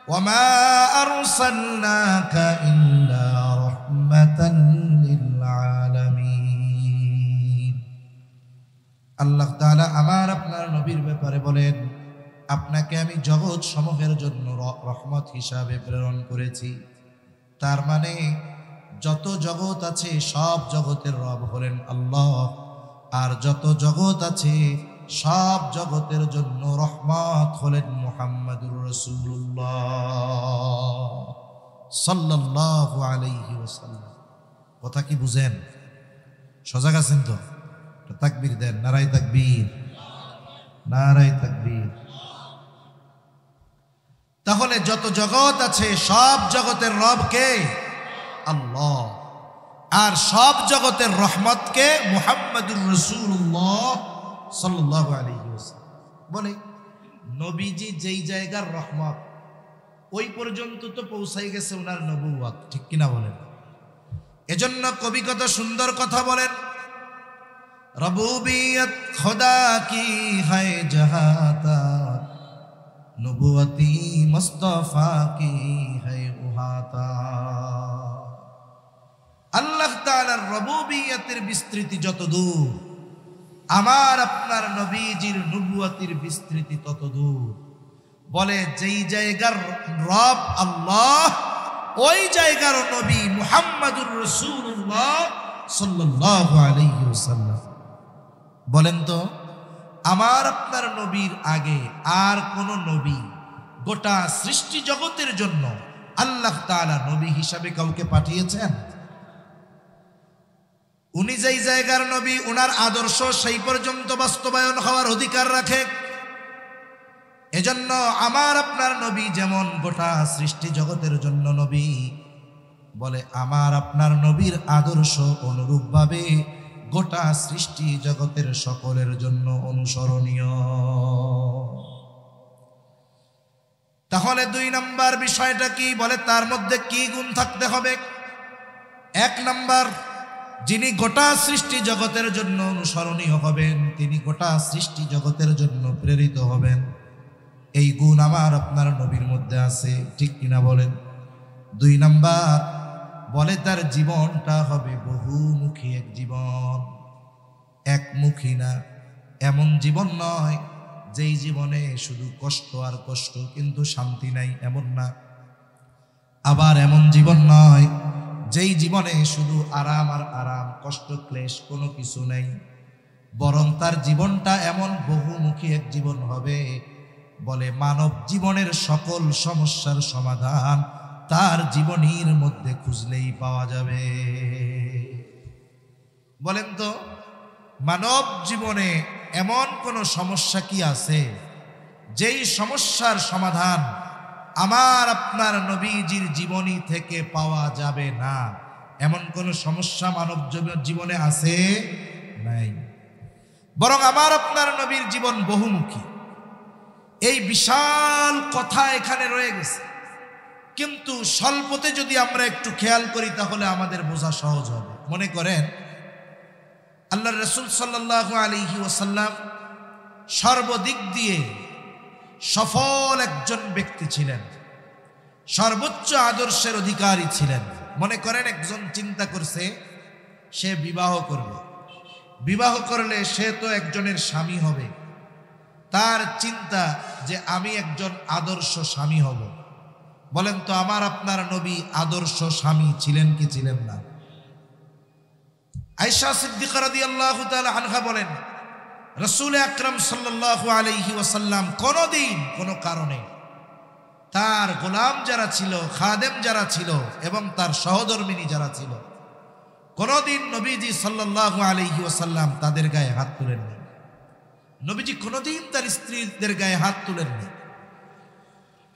A: ওয়ামা আরসালনাকা ইল্লা রাহমাতান লিল আলামিন। আল্লাহ তাআলা আমার আপনার নবীর ব্যাপারে বলেন, আপনাকে আমি জগৎ সমূহের জন্য রহমত হিসাবে প্রেরণ করেছি। তার মানে যত জগৎ আছে সব জগতের রব হলেন আল্লাহ। আর যত জগৎ আছে সব জগতের জন্য রহমত হলেন মুহাম্মাদুর রাসূলুল্লাহ সাল্লাল্লাহু আলাইহি ওয়াসাল্লাম। কথা কি বুঝেন? সজাগ আছেন তো? তাকবীর দেন, নারায়ে তাকবীর, নারায়ে তাকবীর। তাহলে যত জগৎ আছে সব জগতের রব কে? আল্লাহ। আর সব জগতের রহমত কে? মুহাম্মাদুর রাসূলুল্লাহ সাল্লাল্লাহু আলাইহি ওয়াসাল্লাম। বলে নবীজি যেই জায়গার রহমত ওই পর্যন্ত তো পৌঁছাই গেছে ওনার নবুয়ত, ঠিক কিনা বলেন? এজন্য কবি কত সুন্দর কথা বলেন, রবুবিয়ত খোদা কি হয় জাহাতা, নবুয়তি মুস্তাফা কি হয় উহাতা। আল্লাহ তাআলার রবুবিয়তের বিস্তৃতি যত দূর, আমার আপনার নবীজির নবুয়তির বিস্তৃতি তত দূর। বলে যেই জায়গার রব আল্লাহ ওই জায়গার নবী মুহাম্মাদুর রাসূলুল্লাহ সাল্লাল্লাহু আলাইহি ওয়াসাল্লাম। বলেন তো আমার আপনার নবীর আগে আর কোন নবী গোটা সৃষ্টি জগতের জন্য আল্লাহ তাআলা নবী হিসাবে কাউকে পাঠিয়েছেন? উনি যেই জায়গার নবী ওনার আদর্শ সেই পর্যন্ত বাস্তবায়ন হওয়ার অধিকার রাখে। এজন্য আমার আপনার নবী যেমন গোটা সৃষ্টি জগতের জন্য নবী, বলে আমার আপনার নবীর আদর্শ অনুরূপভাবে গোটা সৃষ্টি জগতের সকলের জন্য অনুসরণীয়। তাহলে 2 নম্বর বিষয়টা কি? বলে তার মধ্যে কি গুণ থাকতে হবে? 1 নম্বর, যিনি গোটা সৃষ্টি জগতের জন্য অনুসরণীয় হবেন, তিনি গোটা সৃষ্টি জগতের জন্য প্রেরিত হবেন। এই গুণ আমার আপনার নবীর মধ্যে আছে, ঠিক কিনা বলেন? 2 নম্বর, বলে তার জীবনটা হবে বহুমুখী এক জীবন, একমুখী না। এমন জীবন নয় যেই জীবনে শুধু কষ্ট আর কষ্ট কিন্তু শান্তি নাই, এমন না। আবার এমন জীবন নয় যেই জীবনে শুধু আরাম আর আরাম, কষ্ট ক্লেশ কোনো কিছু নেই। বরং তার জীবনটা এমন বহুমুখী এক জীবন হবে, বলে মানব জীবনের সকল সমস্যার সমাধান তার জীবনীর মধ্যে খুঁজলেই পাওয়া যাবে। বলেন তো মানব জীবনে এমন কোন সমস্যা কি আছে যেই সমস্যার সমাধান আমার আপনার নবীজির জীবনী থেকে পাওয়া যাবে না? এমন কোন সমস্যা মানব জীবনে আছে? নাই। বরং আমার আপনার নবীর জীবন বহুমুখী। এই বিশাল কথা এখানে রয়ে গেছে, কিন্তু স্বল্পতে যদি আমরা একটু খেয়াল করি তাহলে আমাদের বোঝা সহজ হবে। মনে করেন আল্লাহর রাসূল সাল্লাল্লাহু আলাইহি ওয়াসাল্লাম সর্বদিক দিয়ে সফল একজন ব্যক্তি ছিলেন, সর্বোচ্চ আদর্শের অধিকারী ছিলেন। মনে করেন একজন চিন্তা করছে সে বিবাহ করবে, বিবাহ করলে সে তো একজনের স্বামী হবে। তার চিন্তা যে আমি একজন আদর্শ স্বামী হব। বলেন তো আমার আপনার নবী আদর্শ স্বামী ছিলেন কি ছিলেন না? আয়েশা সিদ্দিকা রাদিয়াল্লাহু তাআলা আনহা বলেন রাসূল আকরাম সাল্লাল্লাহু আলাইহি ওয়াসাল্লাম কোনদিন কোনো কারণে তার গোলাম যারা ছিল, খাদেম যারা ছিল এবং তার সহধর্মিণী যারা ছিল, কোনদিন নবীজি সাল্লাল্লাহু আলাইহি ওয়াসাল্লাম তাদের গায়ে হাত তুলেননি। নবীজি কোনদিন তার স্ত্রীদের গায়ে হাত তুলেননি।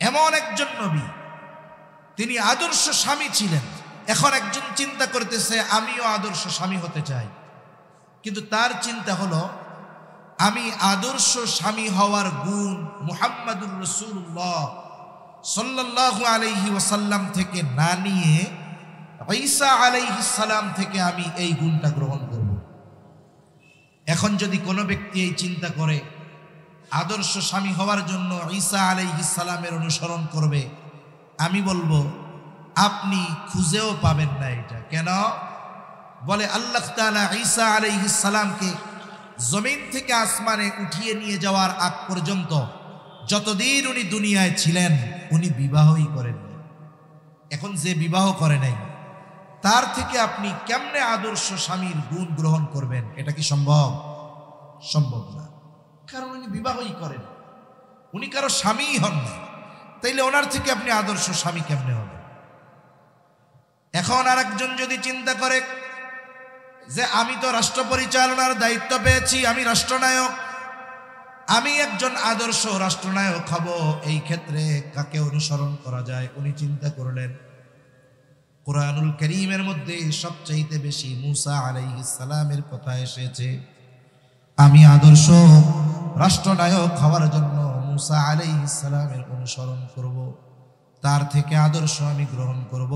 A: এমন একজন নবী, তিনি আদর্শ স্বামী ছিলেন। এখন একজন চিন্তা করতেছে আমিও আদর্শ স্বামী হতে চাই, কিন্তু তার চিন্তা হলো আমি আদর্শ স্বামী হওয়ার গুণ মুহাম্মাদুর রাসূলুল্লাহ সাল্লাল্লাহু আলাইহি ওয়াসাল্লাম থেকে না নিয়ে ঈসা আলাইহিস সালাম থেকে আমি এই গুণটা গ্রহণ করব। এখন যদি কোনো ব্যক্তি এই চিন্তা করে আদর্শ স্বামী হওয়ার জন্য ঈসা আলাইহিস সালামের অনুসরণ করবে, আমি বলবো আপনি খুঁজেও পাবেন না এটা। কেন? বলে আল্লাহ তাআলা ঈসা আলাইহিস সালামকে জমিন থেকে আসমানে উঠিয়ে নিয়ে যাওয়ার আগ পর্যন্ত যতদিন উনি দুনিয়ায় ছিলেন উনি বিবাহই করেননি। এখন যে বিবাহ করে নাই তার থেকে আপনি কেমনে আদর্শ স্বামীর গুণ গ্রহণ করবেন? এটা কি সম্ভব? সম্ভব না, কারণ উনি বিবাহই করেন, উনি কারো স্বামীই হন না। তাইলে ওনার থেকে আপনি আদর্শ স্বামী কেমনে হবে? এখন আরেকজন যদি চিন্তা করে যে আমি তো রাষ্ট্র পরিচালনার দায়িত্ব পেয়েছি, আমি রাষ্ট্রনায়ক, আমি একজন আদর্শ রাষ্ট্রনায়ক হব, এই ক্ষেত্রে কাকে অনুসরণ করা যায়? উনি চিন্তা করলেন কুরআনুল কারীমের মধ্যে সবচাইতে বেশি মূসা আলাইহিস সালামের কথা এসেছে। আমি আদর্শ রাষ্ট্রনায়ক হওয়ার জন্য মূসা আলাইহিস সালামের অনুসরণ করব, তার থেকে আদর্শ আমি গ্রহণ করব।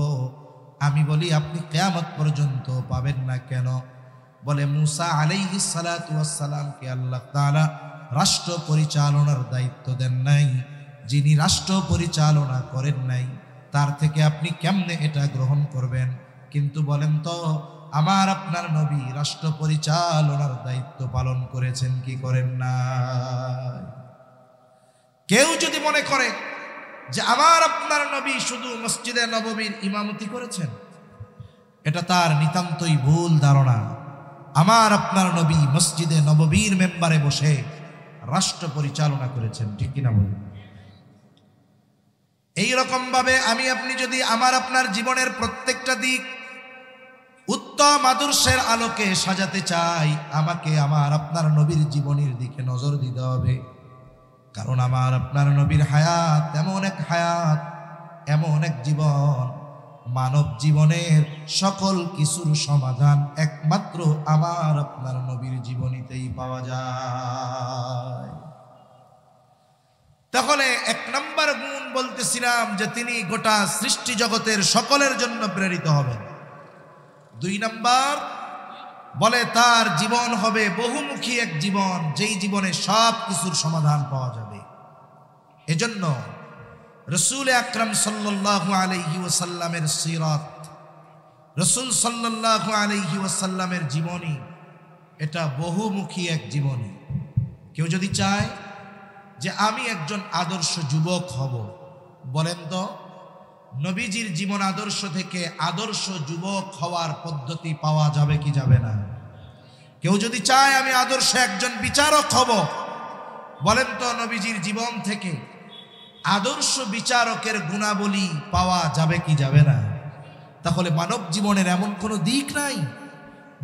A: আমি বলি আপনি কিয়ামত পর্যন্ত পাবেন না। কেন? বলে মূসা আলাইহিস সালাতু ওয়াস সালামকে আল্লাহ তাআলা রাষ্ট্র পরিচালনার দায়িত্ব দেন নাই। যিনি রাষ্ট্র পরিচালনা করেন নাই তার থেকে আপনি কেমনে এটা গ্রহণ করবেন? কিন্তু বলেন তো, আমার আপনার নবী রাষ্ট্র পরিচালনার দায়িত্ব পালন করেছেন কি করেন না? কেউ যদি মনে করে যে আমার আপনার নবী শুধু মসজিদে নববীর ইমামতি করেছেন, এটা তার নিতান্তই ভুল ধারণা। আমার আপনার নবী মসজিদে নববীর মেম্বারে বসে রাষ্ট্র পরিচালনা করেছেন, ঠিক কিনা বলুন? এইরকম ভাবে আমি আপনি যদি আমার আপনার জীবনের প্রত্যেকটা দিক উত্তম আদর্শের আলোকে সাজাতে চাই, আমাকে আমার আপনার নবীর জীবনের দিকে নজর দিতে হবে। কারণ আমার আপনার নবীর হায়াত এমন এক হায়াত, এমন এক জীবন, মানব জীবনের সকল কিছুর সমাধান একমাত্র আমার আপনার নবীর জীবনীতেই পাওয়া যায়। তাহলে এক নম্বর গুণ বলতেছিলাম যে তিনি গোটা সৃষ্টি জগতের সকলের জন্য প্রেরিত হবেন। 2 নম্বর বলে তার জীবন হবে বহুমুখী এক জীবন, যেই জীবনে সব কিছুর সমাধান পাওয়া যাবে। এজন্য রাসূল আকরাম সাল্লাল্লাহু আলাইহি ওয়াসাল্লামের সিরাত, রাসূল সাল্লাল্লাহু আলাইহি ওয়াসাল্লামের জীবনী, এটা বহুমুখী এক জীবনী। কেউ যদি চায় যে আমি একজন আদর্শ যুবক হব, বলেন তো নবীজির জীবন আদর্শ থেকে আদর্শ যুবক হওয়ার পদ্ধতি পাওয়া যাবে কি যাবে না? কেউ যদি চায় আমি আদর্শ একজন বিচারক হব, বলেন তো নবীজির জীবন থেকে আদর্শ বিচারকের গুণাবলী পাওয়া যাবে কি যাবে না? তাহলে মানব জীবনের এমন কোনো দিক নাই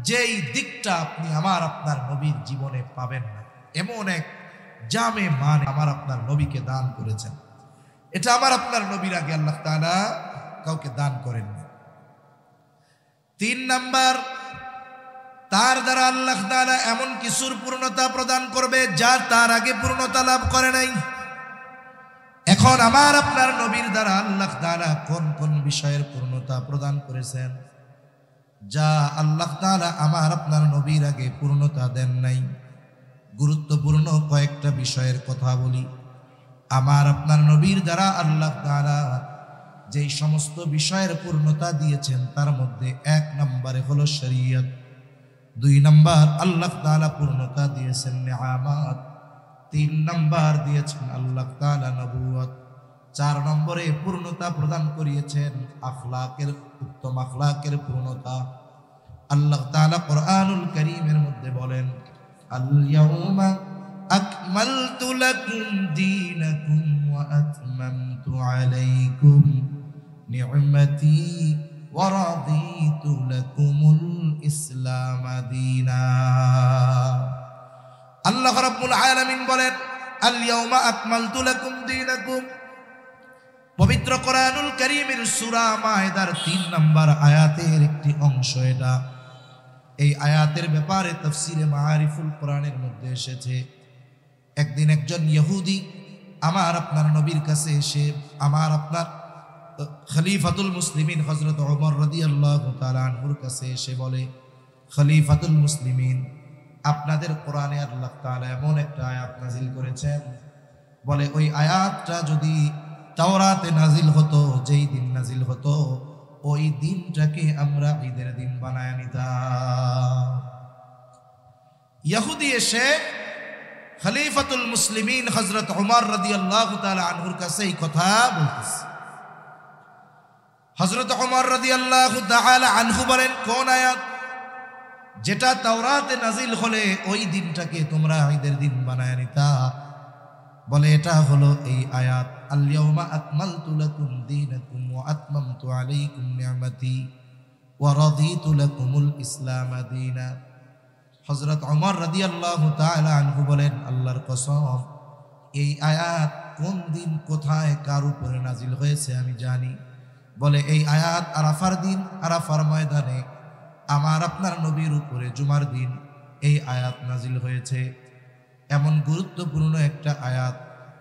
A: যেই দিকটা আপনি আমার আপনার নবীর জীবনে পাবেন না। এমন এক জামে মান আমার আপনার নবীকে দান করেছেন, এটা আমার আপনার নবীর আগে আল্লাহ তাআলা কাউকে দান করেননি। 3 নাম্বার, তার দ্বারা আল্লাহ তাআলা এমন কিছুর পূর্ণতা প্রদান করবে যা তার আগে পূর্ণতা লাভ করে নাই। এখন আমার আপনার নবীর দ্বারা আল্লাহ তাআলা কোন কোন বিষয়ের পূর্ণতা প্রদান করেছেন যা আল্লাহ তাআলা আমার আপনার নবীর আগে পূর্ণতা দেন নাই? গুরুত্বপূর্ণ কয়েকটা বিষয়ের কথা বলি। আমার আপনার নবীর দ্বারা আল্লাহ তাআলা যেই সমস্ত বিষয়ের পূর্ণতা দিয়েছেন তার মধ্যে 1 নম্বরে হলো শরীয়ত, 2 নম্বর আল্লাহ তাআলা পূর্ণতা দিয়েছেন নিয়ামত, 3 নম্বর দিয়েছেন আল্লাহ তাআলা নবুয়ত, 4 নম্বরে পূর্ণতা প্রদান করিয়েছেন আখলাকের, উত্তম আখলাকের পূর্ণতা। আল্লাহ তাআলা কোরআনুল কারীমের মধ্যে বলেন, আল-ইয়াউমা আকমালতু লাকুম দীনাকুম ওয়া আতমামতু আলাইকুম নি'মাতি ওয়া রাদিতু লাকুমুল ইসলাম দীনা। আল্লাহ রাব্বুল আলামিন বলেন, আল-ইয়াউমা আকমালতু লাকুম দীনাকুম। পবিত্র কোরআনুল কারীমের সূরা মায়েদার 3 নম্বর আয়াতের একটি অংশ এটা। এই আয়াতের ব্যাপারে তাফসীরে মাআরিফুল কোরআনের মধ্যে এসেছে, একদিন একজন ইহুদি আমার আপনার নবীর কাছে এসে আমার আপনার খলিফাতুল মুসলিমিন হযরত ওমর রাদিয়াল্লাহু তাআলা আনহুর কাছে এসে বলে, খলিফাতুল মুসলিমিন, আপনাদের কোরআনে আল্লাহ তাআলা এমন একটা আয়াত নাজিল করেছেন, বলে ওই আয়াতটা যদি তাওরাতে নাজিল হতো, যেই দিন নাজিল হতো ওই দিনটাকে আমরা ঈদের দিন বানায় নিতাম। ইহুদি এসে খলিফাতুল মুসলিমিন হযরত ওমর রাদিয়াল্লাহু তাআলা আনহুর কাছে এই কথা বলতেছে। হযরত ওমর রাদিয়াল্লাহু তাআলা আনহু বলেন, কোন আয়াত? যেটা তাওরাতে নাজিল হলে ওই দিনটাকে তোমরা ঈদের দিন বানায় নিতা। বলে এটা হলো এই আয়াত, আল ইয়াউমা আকমালতু লাকুম দীনাকুম ওয়া আতমামতু আলাইকুম নি'মাতি ওয়া রাদিতু লাকুমুল ইসলাম দীনা। হযরত ওমর রাদিয়াল্লাহু তাআলা আনহু বলেন, আল্লাহর কসম, এই আয়াত কোন দিন কোথায় কার উপরে নাজিল হয়েছে আমি জানি। বলে এই আয়াত আরাফার দিন, আরাফার ময়দানে আমার আপনার নবীর উপরে জুমার দিন এই আয়াত নাজিল হয়েছে। এমন গুরুত্বপূর্ণ একটা আয়াত,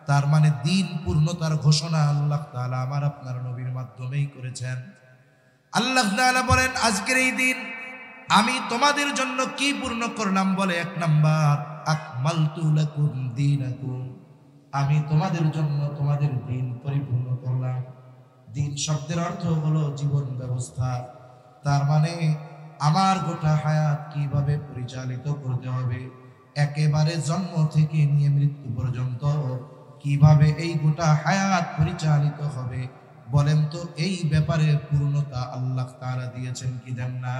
A: তার মানে দিন পূর্ণতার ঘোষণা আল্লাহ তাআলা আমার আপনার নবীর মাধ্যমেই করেছেন। আল্লাহ তাআলা বলেন, আজকের এই দিন আমি তোমাদের জন্য কি পূর্ণ করলাম? বলে এক নাম্বার, আকমালতু লাকুম দীনাকুম, আমি তোমাদের জন্য তোমাদের দিন পরিপূর্ণ করলাম। দিন শব্দের অর্থ হলো জীবন ব্যবস্থা, তার মানে আমার গোটা হায়াত কিভাবে পরিচালিত করতে হবে, একেবারে জন্ম থেকে নিয়ে মৃত্যু পর্যন্ত কিভাবে এই গোটা হায়াত পরিচালিত হবে। বলেন তো এই ব্যাপারে পূর্ণতা আল্লাহ তাআলা দিয়েছেন কি দেন না?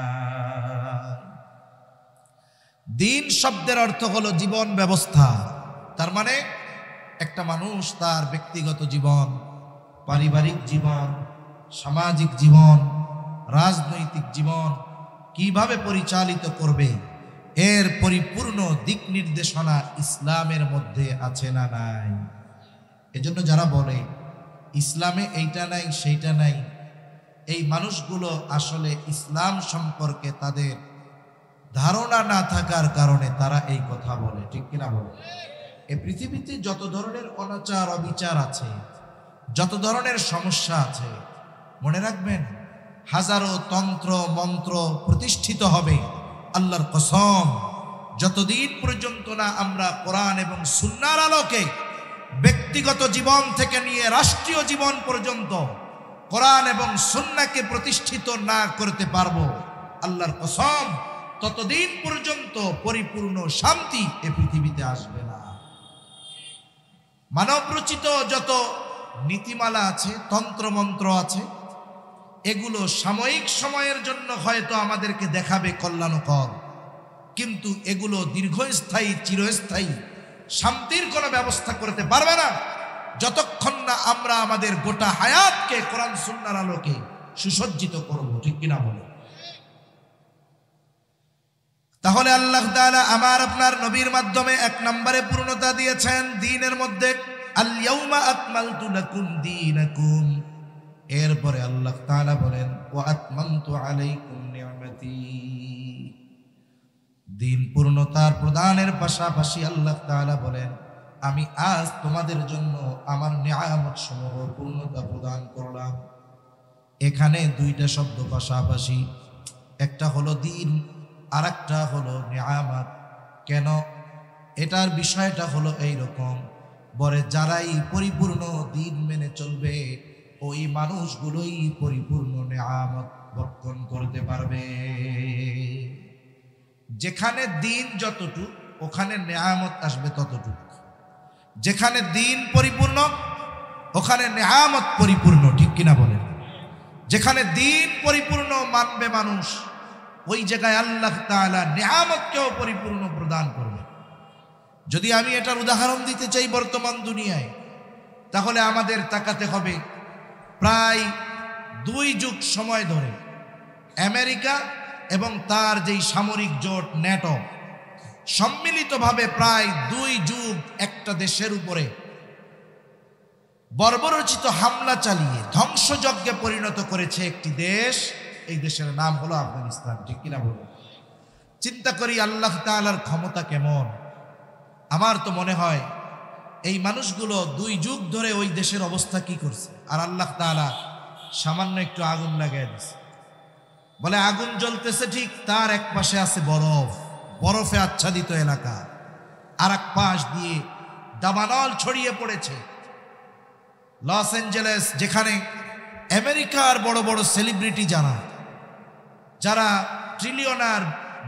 A: দিন শব্দের অর্থ হলো জীবন ব্যবস্থা, তার মানে একটা মানুষ তার ব্যক্তিগত জীবন, পারিবারিক জীবন, সামাজিক জীবন, রাজনৈতিক জীবন কিভাবে পরিচালিত করবে, এর পরিপূর্ণ দিক নির্দেশনা ইসলামের মধ্যে আছে না নাই? এজন্য যারা বলে ইসলামে এইটা নাই সেইটা নাই, এই মানুষগুলো আসলে ইসলাম সম্পর্কে তাদের ধারণা না থাকার কারণে তারা এই কথা বলে, ঠিক কিনা বলে? এই পৃথিবীতে যত ধরনের অনাচার অবিচার আছে, যত ধরনের সমস্যা আছে, মনে রাখবেন হাজারো তন্ত্র মন্ত্র প্রতিষ্ঠিত হবে, আল্লাহর কসম, যতদিন পর্যন্ত না আমরা কোরআন এবং সুন্নাহর আলোকে ব্যক্তিগত জীবন থেকে নিয়ে রাষ্ট্রীয় জীবন পর্যন্ত কোরআন এবং সুন্নাহকে প্রতিষ্ঠিত না করতে পারবো, আল্লাহর কসম, ততদিন পর্যন্ত পরিপূর্ণ শান্তি এ পৃথিবীতে আসবে না। মানব রচিত যত নীতিমালা আছে, তন্ত্রমন্ত্র আছে, এগুলো সাময়িক সময়ের জন্য হয়তো আমাদেরকে দেখাবে কল্যাণকর, কিন্তু এগুলো দীর্ঘস্থায়ী চিরস্থায়ী শান্তির কোনো ব্যবস্থা করতে পারবে না যতক্ষণ না আমরা আমাদের গোটা হায়াতকে কোরআন সুন্নাহর আলোকে সুসজ্জিত করব, ঠিক কিনা বলে? তাহলে আল্লাহ তাআলা আমার আপনার নবীর মাধ্যমে এক নম্বরে পূর্ণতা দিয়েছেন দ্বীনের মধ্যে, আল ইয়াউমা আকমালতু লাকুম দীনাকুম। এরপরে আল্লাহ তাআলা বলেন, ওয়া আতমামতু আলাইকুম নি'মাতি। দিন পূর্ণতার প্রদানের পাশাপাশি আল্লাহ তাআলা বলেন, আমি আজ তোমাদের জন্য আমার নিয়ামত সমূহ পূর্ণতা প্রদান করলাম। এখানে দুইটা শব্দ পাশাপাশি, একটা হলো দিন আর একটা হলো নিয়ামত। কেন? এটার বিষয়টা হলো এইরকম, বলে যারাই পরিপূর্ণ দিন মেনে চলবে ওই মানুষগুলোই পরিপূর্ণ নিয়ামত ভক্ষণ করতে পারবে। যেখানে দিন যতটুক ওখানে নিয়ামত আসবে ততটুক, যেখানে দিন পরিপূর্ণ ওখানে নিয়ামত পরিপূর্ণ, ঠিক কিনা বলেন? যেখানে দিন পরিপূর্ণ মানবে মানুষ, ওই জায়গায় আল্লাহ তাআলা নিয়ামতকেও পরিপূর্ণ প্রদান করবে। যদি আমি এটার উদাহরণ দিতে চাই বর্তমান দুনিয়ায়, তাহলে আমাদের তাকাতে হবে প্রায় 2 যুগ সময় ধরে আমেরিকা এবং তার যেই সামরিক জোট ন্যাটো সম্মিলিতভাবে প্রায় 2 যুগ একটা দেশের উপরে বর্বরচিত হামলা চালিয়ে ধ্বংসযজ্ঞে পরিণত করেছে একটি দেশ। এই দেশের নাম হলো আফগানিস্তান, ঠিক কিনা বলুন? চিন্তা করি আল্লাহ তাআলার ক্ষমতা কেমন। আমার তো মনে হয় এই মানুষগুলো 2 যুগ ধরে ওই দেশের অবস্থা কি করছে, আর আল্লাহ তাআলা সামান্য একটু আগুন লাগাই দিছে। বলে আগুন জ্বলতেছে ঠিক, তার এক পাশে আছে বরফ, বরফে আচ্ছাদিত এলাকা, আর এক পাশ দিয়ে দাবানল ছড়িয়ে পড়েছে। লস অ্যাঞ্জেলেস, যেখানে আমেরিকার বড় বড় সেলিব্রিটি যারা ট্রিলিয়নার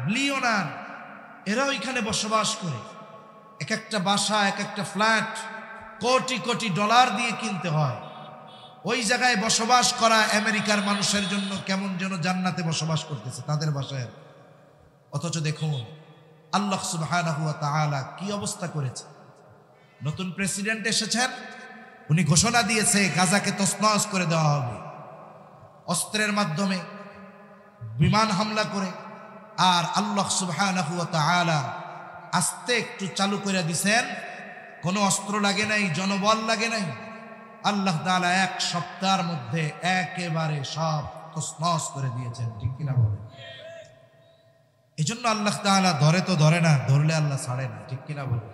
A: বিলিয়নার, এরা ওইখানে বসবাস করে। এক একটা বাসা, এক একটা ফ্ল্যাট কোটি কোটি ডলার দিয়ে কিনতে হয়। ওই জায়গায় বসবাস করা আমেরিকার মানুষের জন্য কেমন যেন জান্নাতে বসবাস করতেছে তাদের ভাষায়। অথচ দেখুন আল্লাহ সুবহানাহু ওয়া তাআলা কি অবস্থা করেছে। নতুন প্রেসিডেন্ট এসেছেন, উনি ঘোষণা দিয়েছে গাজাকে তছনছ করে দেওয়া হবে অস্ত্রের মাধ্যমে, বিমান হামলা করে। আর আল্লাহ সুবহানাহু ওয়া তাআলা আস্তে একটু চালু করে দিছেন, কোনো অস্ত্র লাগে নাই, জনবল লাগে নাই। আল্লাহ তাআলা এক সপ্তাহের মধ্যে একেবারে সব তছনছ করে দিয়েছেন, ঠিক কিনা বলে? এই জন্য আল্লাহ তাআলা ধরে তো ধরে না, ধরলে আল্লাহ ছাড়ে না, ঠিক কিনা বলে?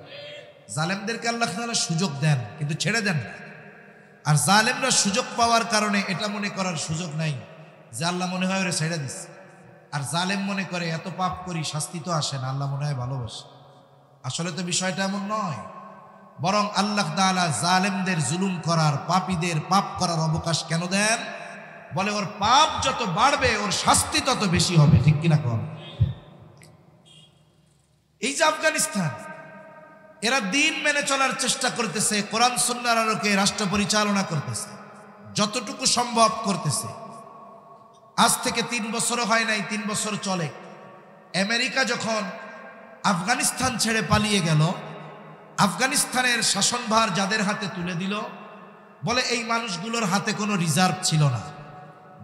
A: জালেমদেরকে আল্লাহ তাআলা সুযোগ দেন কিন্তু ছেড়ে দেন না। আর জালেমরা সুযোগ পাওয়ার কারণে এটা মনে করার সুযোগ নাই যে আল্লাহ মনে হয় ওরে ছেড়ে দিচ্ছে। আর জালেম মনে করে এত পাপ করি শাস্তি তো আসে না, আল্লাহ মনে হয় ভালোবাসে। আসলে তো বিষয়টা এমন নয়, বরং আল্লাহ তাআলা জালেমদের জুলুম করার, পাপীদের পাপ করার অবকাশ কেন দেন? বলে ওর পাপ যত বাড়বে ওর শাস্তি তত বেশি হবে, ঠিক কিনা কন? এই যে আফগানিস্তান, এরা দিন মেনে চলার চেষ্টা করতেছে, কোরআন সুন্নাহর আলোকে রাষ্ট্র পরিচালনা করতেছে, যতটুকু সম্ভব করতেছে। আজ থেকে 3 বছরও হয় নাই, 3 বছর চলে। আমেরিকা যখন আফগানিস্তান ছেড়ে পালিয়ে গেল, আফগানিস্তানের শাসনভার যাদের হাতে তুলে দিল, বলে এই মানুষগুলোর হাতে কোনো রিজার্ভ ছিল না।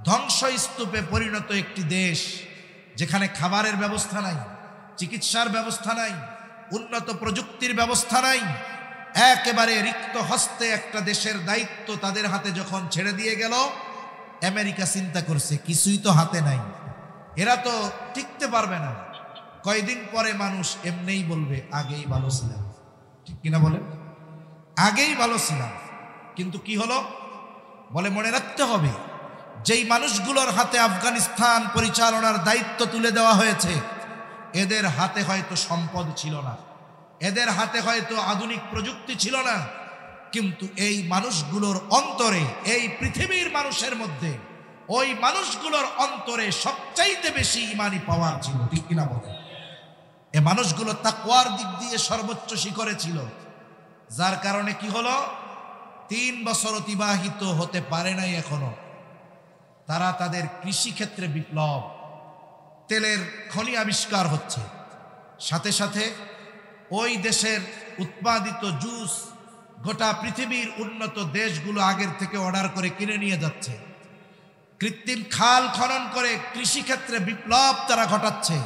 A: ধ্বংসস্তূপে পরিণত একটি দেশ, যেখানে খাবারের ব্যবস্থা নাই, চিকিৎসার ব্যবস্থা নাই, উন্নত প্রযুক্তির ব্যবস্থা নাই। একেবারে রিক্ত হস্তে একটা দেশের দায়িত্ব তাদের হাতে যখন ছেড়ে দিয়ে গেল, আমেরিকা চিন্তা করছে কিছুই তো হাতে নাই, এরা তো টিকতে পারবে না। কয়দিন পরে মানুষ এমনিই বলবে আগেই ভালো ছিলাম, ঠিক কিনা বলেন? আগেই ভালো ছিলাম। কিন্তু কি হলো? বলে মনে রাখতে হবে, যেই মানুষগুলোর হাতে আফগানিস্তান পরিচালনার দায়িত্ব তুলে দেওয়া হয়েছে, এদের হাতে হয়তো সম্পদ ছিল না, এদের হাতে হয়তো আধুনিক প্রযুক্তি ছিল না, কিন্তু এই মানুষগুলোর অন্তরে, এই পৃথিবীর মানুষের মধ্যে, ওই মানুষগুলোর অন্তরে সবচাইতে বেশি ঈমানি পাওয়ার ছিল, ঠিক কিনা বলে? এই মানুষগুলো তাকওয়ার দিক দিয়ে সর্বোচ্চ শিখরে ছিল। যার কারণে কি হলো? 3 বছর অতিবাহিত হতে পারে নাই এখনো, তারা তাদের কৃষি ক্ষেত্রে বিপ্লব, তেলের খনি আবিষ্কার হচ্ছে, সাথে সাথে ওই দেশের উৎপাদিত জুস গোটা পৃথিবীর উন্নত দেশগুলো আগের থেকে অর্ডার করে কিনে নিয়ে যাচ্ছে। কৃত্রিম খাল খনন করে কৃষি ক্ষেত্রে বিপ্লব তারা ঘটাচ্ছে।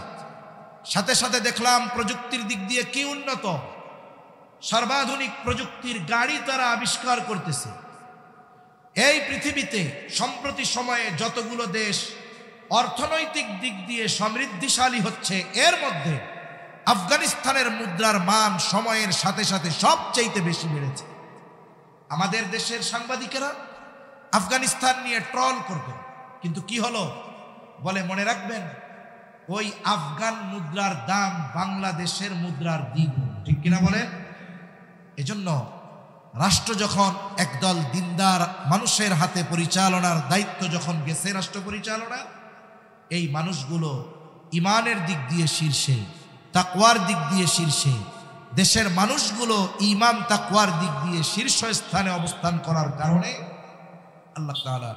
A: সাথে সাথে দেখলাম প্রযুক্তির দিক দিয়ে কি উন্নত, সর্বাধুনিক প্রযুক্তির গাড়ি তারা আবিষ্কার করতেছে। এই পৃথিবীতে সম্প্রতি সময়ে যতগুলো দেশ অর্থনৈতিক দিক দিয়ে সমৃদ্ধিশালী হচ্ছে, এর মধ্যে আফগানিস্তানের মুদ্রার মান সময়ের সাথে সাথে সবচাইতে বেশি বেড়েছে। আমাদের দেশের সাংবাদিকেরা আফগানিস্তান নিয়ে ট্রল করত, কিন্তু কি হলো? বলে মনে রাখবেন, ওই আফগান মুদ্রার দাম বাংলাদেশের মুদ্রার দ্বিগুণ, ঠিক কিনা বলেন? এজন্য রাষ্ট্র যখন একদল দিনদার মানুষের হাতে পরিচালনার দায়িত্ব যখন গেছে রাষ্ট্র পরিচালনা, এই মানুষগুলো ইমানের দিক দিয়ে শীর্ষে, তাকওয়ার দিক দিয়ে শীর্ষে, দেশের মানুষগুলো ইমান তাকওয়ার দিক দিয়ে শীর্ষস্থানে অবস্থান করার কারণে আল্লাহ তাআলা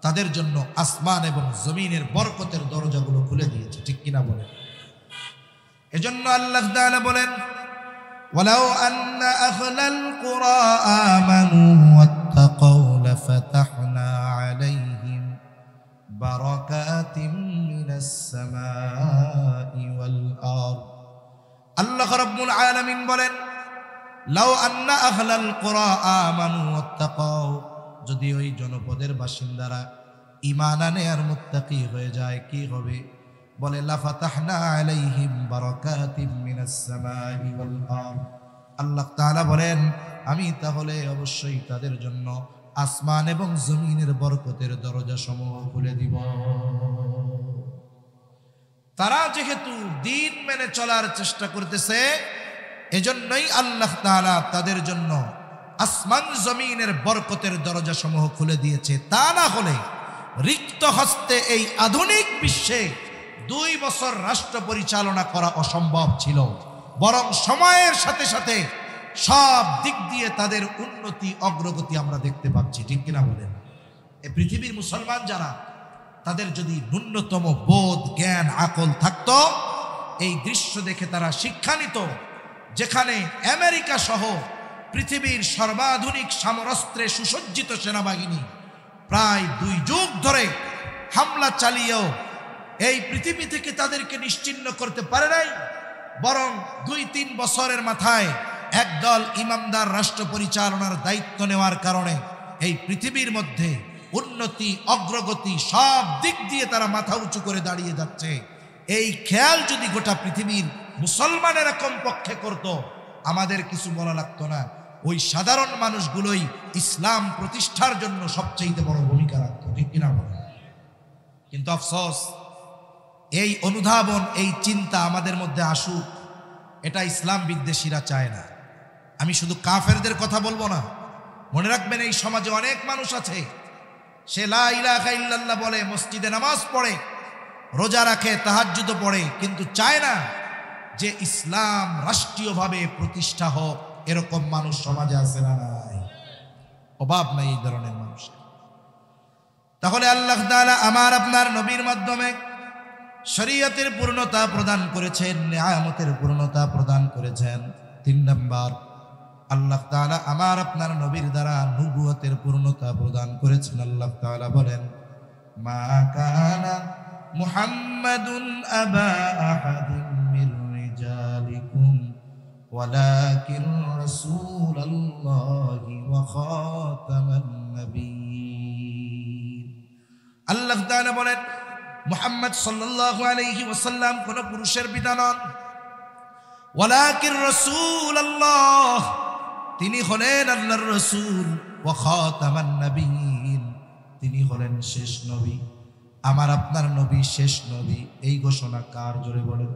A: তাদের জন্য আসমান এবং জমিনের বরকতের দরজাগুলো খুলে দিয়েছে, ঠিক কিনা বলেন? এজন্য আল্লাহ তাআলা বলেন, ওয়ালাউ আন্না আহলাল কুরা আমানু ওয়াত্তাকাউ লাফাতাহনা আলাইহিম বারাকাতিম মিনাস সামাই ওয়াল আরদ। আল্লাহ রাব্বুল আলামিন বলেন, লাউ আন্না আহলাল কুরা আমানু ওয়াত্তাকাউ, যদি ওই জনপদের বাসিন্দারা ঈমান আনে আর মুত্তাকি হয়ে যায়, কি হবে? বলে লাফাতাহনা আলাইহিম বারাকাতিম মিনাস সামাই ওয়াল আরদ। আল্লাহ তাআলা বলেন, আমি তাহলে অবশ্যই তাদের জন্য আসমান এবং জমিনের বরকতের দরজা সমূহ খুলে দিব। তারা যেহেতু দিন মেনে চলার চেষ্টা করতেছে, এজন্যই আল্লাহ তাআলা তাদের জন্য আসমান জমিনের বরকতের দরজা সমূহ খুলে দিয়েছে। তা না হলে রিক্ত হস্তে এই আধুনিক বিশ্বে 2 বছর রাষ্ট্র পরিচালনা করা অসম্ভব ছিল। বরং সময়ের সাথে সাথে সব দিক দিয়ে তাদের উন্নতি অগ্রগতি আমরা দেখতে পাচ্ছি, ঠিক কিনা বলেন? এই পৃথিবীর মুসলমান যারা, তাদের যদি ন্যূনতম বোধ জ্ঞান আকল থাকতো, এই দৃশ্য দেখে তারা শিক্ষা নিত, যেখানে আমেরিকা সহ পৃথিবীর সর্বাধুনিক সমরাস্ত্রে সুসজ্জিত সেনাবাহিনী প্রায় 2 যুগ ধরে হামলা চালিয়েও এই পৃথিবী থেকে তাদেরকে নিশ্চিহ্ন করতে পারে নাই, বরং 2-3 বছরের মাথায় একদল ইমামদার রাষ্ট্র পরিচালনার দায়িত্ব নেওয়ার কারণে এই পৃথিবীর মধ্যে উন্নতি অগ্রগতি সব দিক দিয়ে তারা মাথা উঁচু করে দাঁড়িয়ে যাচ্ছে। এই খেয়াল যদি গোটা পৃথিবীর মুসলমানেরা কমপক্ষে করত, আমাদের কিছু বলা লাগতো না। ওই সাধারণ মানুষগুলোই ইসলাম প্রতিষ্ঠার জন্য সবচেয়ে বড় ভূমিকা রাখত, ঠিক কিনা বলেন? কিন্তু আফসোস, এই অনুধাবন এই চিন্তা আমাদের মধ্যে আসুক, এটা ইসলাম বিদ্বেষীরা চায় না। আমি শুধু কাফেরদের কথা বলবো না, মনে রাখবেন এই সমাজে অনেক মানুষ আছে, সে লা ইলাহা ইল্লাল্লাহ বলে, মসজিদে নামাজ পড়ে, রোজা রাখে, তাহাজ্জুদ পড়ে, কিন্তু চায় না যে ইসলাম রাষ্ট্রীয়ভাবে প্রতিষ্ঠা হোক। এরকম মানুষ সমাজে আছে না? নাই, অভাব নাই এই ধরনের মানুষ। তাহলে আল্লাহ তাআলা আমার আপনার নবীর মাধ্যমে শরীয়তের পূর্ণতা প্রদান করেছেন, নিয়ামতের পূর্ণতা প্রদান করেছেন। 3 নাম্বার, আল্লাহ তাআলা আমার আপনার নবীর দ্বারা নবুয়তের পূর্ণতা প্রদান করেছেন। আল্লাহ তাআলা বলেন, মা কানা মুহাম্মাদুন আবা আহাদিন মির রিজালিকুম ওয়ালাকিন রাসূলুল্লাহি ওয়া খাতামান নবিয়্যিন। আল্লাহ তাআলা বলেন, মুহাম্মদ সাল্লাল্লাহু আলাইহি ওয়াসাল্লাম কোন পুরুষের পিতা নন, ওয়ালাকিন রাসূলুল্লাহ, তিনি হলেন আল্লাহর রাসূল, ওয়া খাতামান নবিয়্যিন, তিনি হলেন শেষ নবী। আমার আপনার নবী শেষ নবী, এই ঘোষণা কার? জোরে বলেন।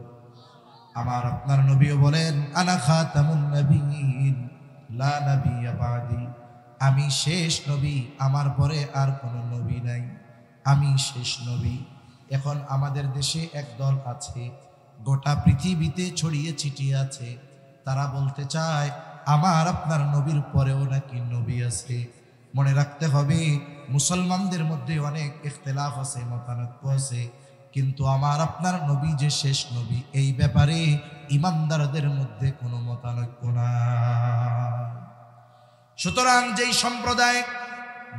A: আমার আপনার নবীও বলেন, আনা খাতামুন নবিয়্যিন লা নাবিয়্যা বাদি, আমি শেষ নবী, আমার পরে আর কোনো নবী নাই, আমি শেষ নবী। এখন আমাদের দেশে এক দল আছে, গোটা পৃথিবীতে ছড়িয়ে ছিটিয়ে আছে, তারা বলতে চায় আমার আপনার নবীর পরেও নাকি নবী আছে। মনে রাখতে হবে, মুসলমানদের মধ্যে অনেক ইখতিলাফ আছে, মতানৈক্য আছে, কিন্তু আমার আপনার নবী যে শেষ নবী, এই ব্যাপারে ইমানদারদের মধ্যে কোনো মতানৈক্য নাই। সুতরাং যেই সম্প্রদায়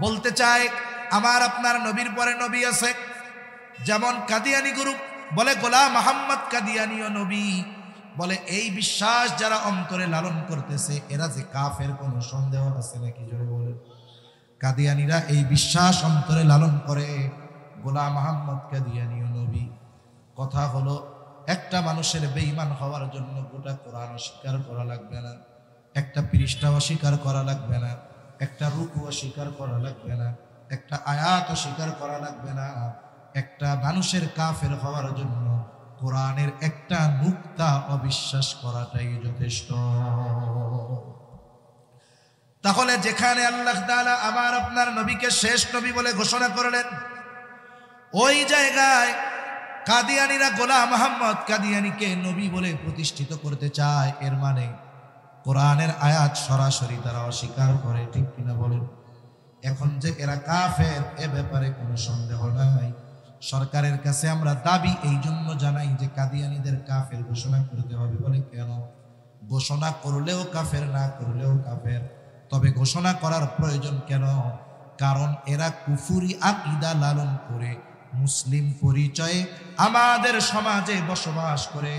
A: বলতে চায় আমার আপনার নবীর পরে নবী আছে, যেমন কাদিয়ানি গ্রুপ বলে গোলাম মুহাম্মদ কাদিয়ানীয় নবী, বলে এই বিশ্বাস যারা অন্তরে লালন করতেছে এরা যে কাফের, কোনো সন্দেহ আছে নাকি? জোরে বলে। কাদিয়ানীরা এই বিশ্বাস অন্তরে লালন করে, গোলাম মুহাম্মদ কাদিয়ানীয় নবী। কথা হলো, একটা মানুষের বেঈমান হওয়ার জন্য গোটা কোরআন অস্বীকার করা লাগবে না, একটা পৃষ্ঠা অস্বীকার করা লাগবে না, একটা রুকু অস্বীকার করা লাগবে না, একটা আয়াত অস্বীকার করা লাগবে না। একটা মানুষের কাফের হওয়ার জন্য কোরআনের একটা নুকতা অবিশ্বাস করাটাই যথেষ্ট। তাহলে যেখানে আল্লাহ তাআলা আমার আপনার নবীকে শেষ নবী বলে ঘোষণা করলেন, ওই জায়গায় কাদিয়ানীরা গোলাম মুহাম্মদ কাদিয়ানীকে নবী বলে প্রতিষ্ঠিত করতে চায়, এর মানে কোরআনের আয়াত সরাসরি তারা অস্বীকার করে, ঠিক কিনা বলেন? এখন যে এরা কাফের, এ ব্যাপারে কোনো সন্দেহ নাই। সরকারের কাছে আমরা দাবি এই জন্য জানাই যে কাদিয়ানীদের কাফের ঘোষণা করতে হবে। বলে কেন? ঘোষণা করলেও কাফের, না করলেও কাফের। তবে ঘোষণা করার প্রয়োজন কেন? কারণ এরা কুফুরি আকীদা লালন করে মুসলিম পরিচয়ে আমাদের সমাজে বসবাস করে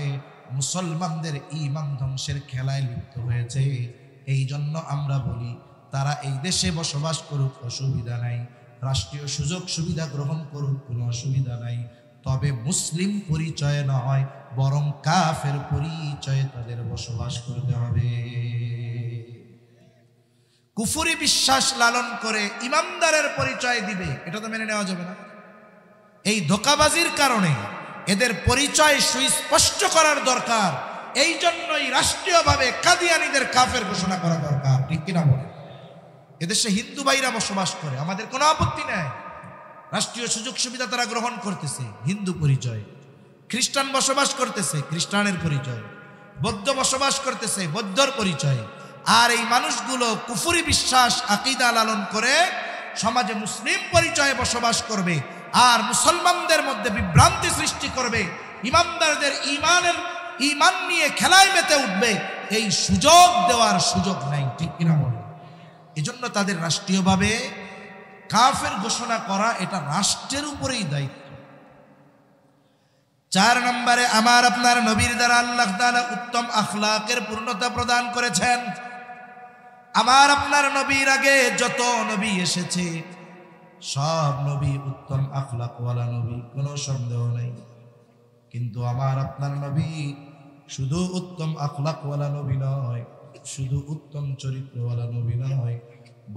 A: মুসলমানদের ঈমান ধ্বংসের খেলায় লিপ্ত হয়েছে। এই জন্য আমরা বলি তারা এই দেশে বসবাস করুক, অসুবিধা নাই, রাষ্ট্রীয় সুযোগ সুবিধা গ্রহণ করুক, কোনো অসুবিধা নাই, তবে মুসলিম পরিচয়ে নয়, বরং কাফের পরিচয়ে তাদের বসবাস করতে হবে। কুফরি বিশ্বাস লালন করে ইমানদারের পরিচয় দিবে, এটা তো মেনে নেওয়া যাবে না। এই ধোঁকাবাজির কারণে এদের পরিচয় সুস্পষ্ট করার দরকার। এই জন্যই রাষ্ট্রীয়ভাবে কাদিয়ানীদের কাফের ঘোষণা করা দরকার, ঠিক কিনা বলে? এদেশে হিন্দু ভাইরা বসবাস করে, আমাদের কোনো আপত্তি নাই, রাষ্ট্রীয় সুযোগ সুবিধা তারা গ্রহণ করতেছে হিন্দু পরিচয়। খ্রিস্টান বসবাস করতেছে, খ্রিস্টানের পরিচয়। বৌদ্ধ বসবাস করতেছে, বৌদ্ধর পরিচয়। আর এই মানুষগুলো কুফরি বিশ্বাস আকীদা লালন করে সমাজে মুসলিম পরিচয়ে বসবাস করবে আর মুসলমানদের মধ্যে বিভ্রান্তি সৃষ্টি করবে, ইমানদারদের ঈমান নিয়ে খেলায় মেতে উঠবে, এই সুযোগ দেওয়ার সুযোগ নাই, ঠিক কিনা বলে? এজন্য তাদের রাষ্ট্রীয়ভাবে কাফের ঘোষণা করা এটা রাষ্ট্রের উপরেই দায়িত্ব। 4 নম্বরে আমার আপনার নবীর দ্বারা আল্লাহ তাআলা উত্তম আখলাকের পূর্ণতা প্রদান করেছেন। আমার আপনার নবীর আগে যত নবী এসেছে সব নবী উত্তম আখলাকওয়ালা নবী, কোনো সন্দেহ নেই। কিন্তু আমার আপনার নবী শুধু উত্তম আখলাকওয়ালা নবী নয়, শুধু উত্তম চরিত্রওয়ালা নবী নয়,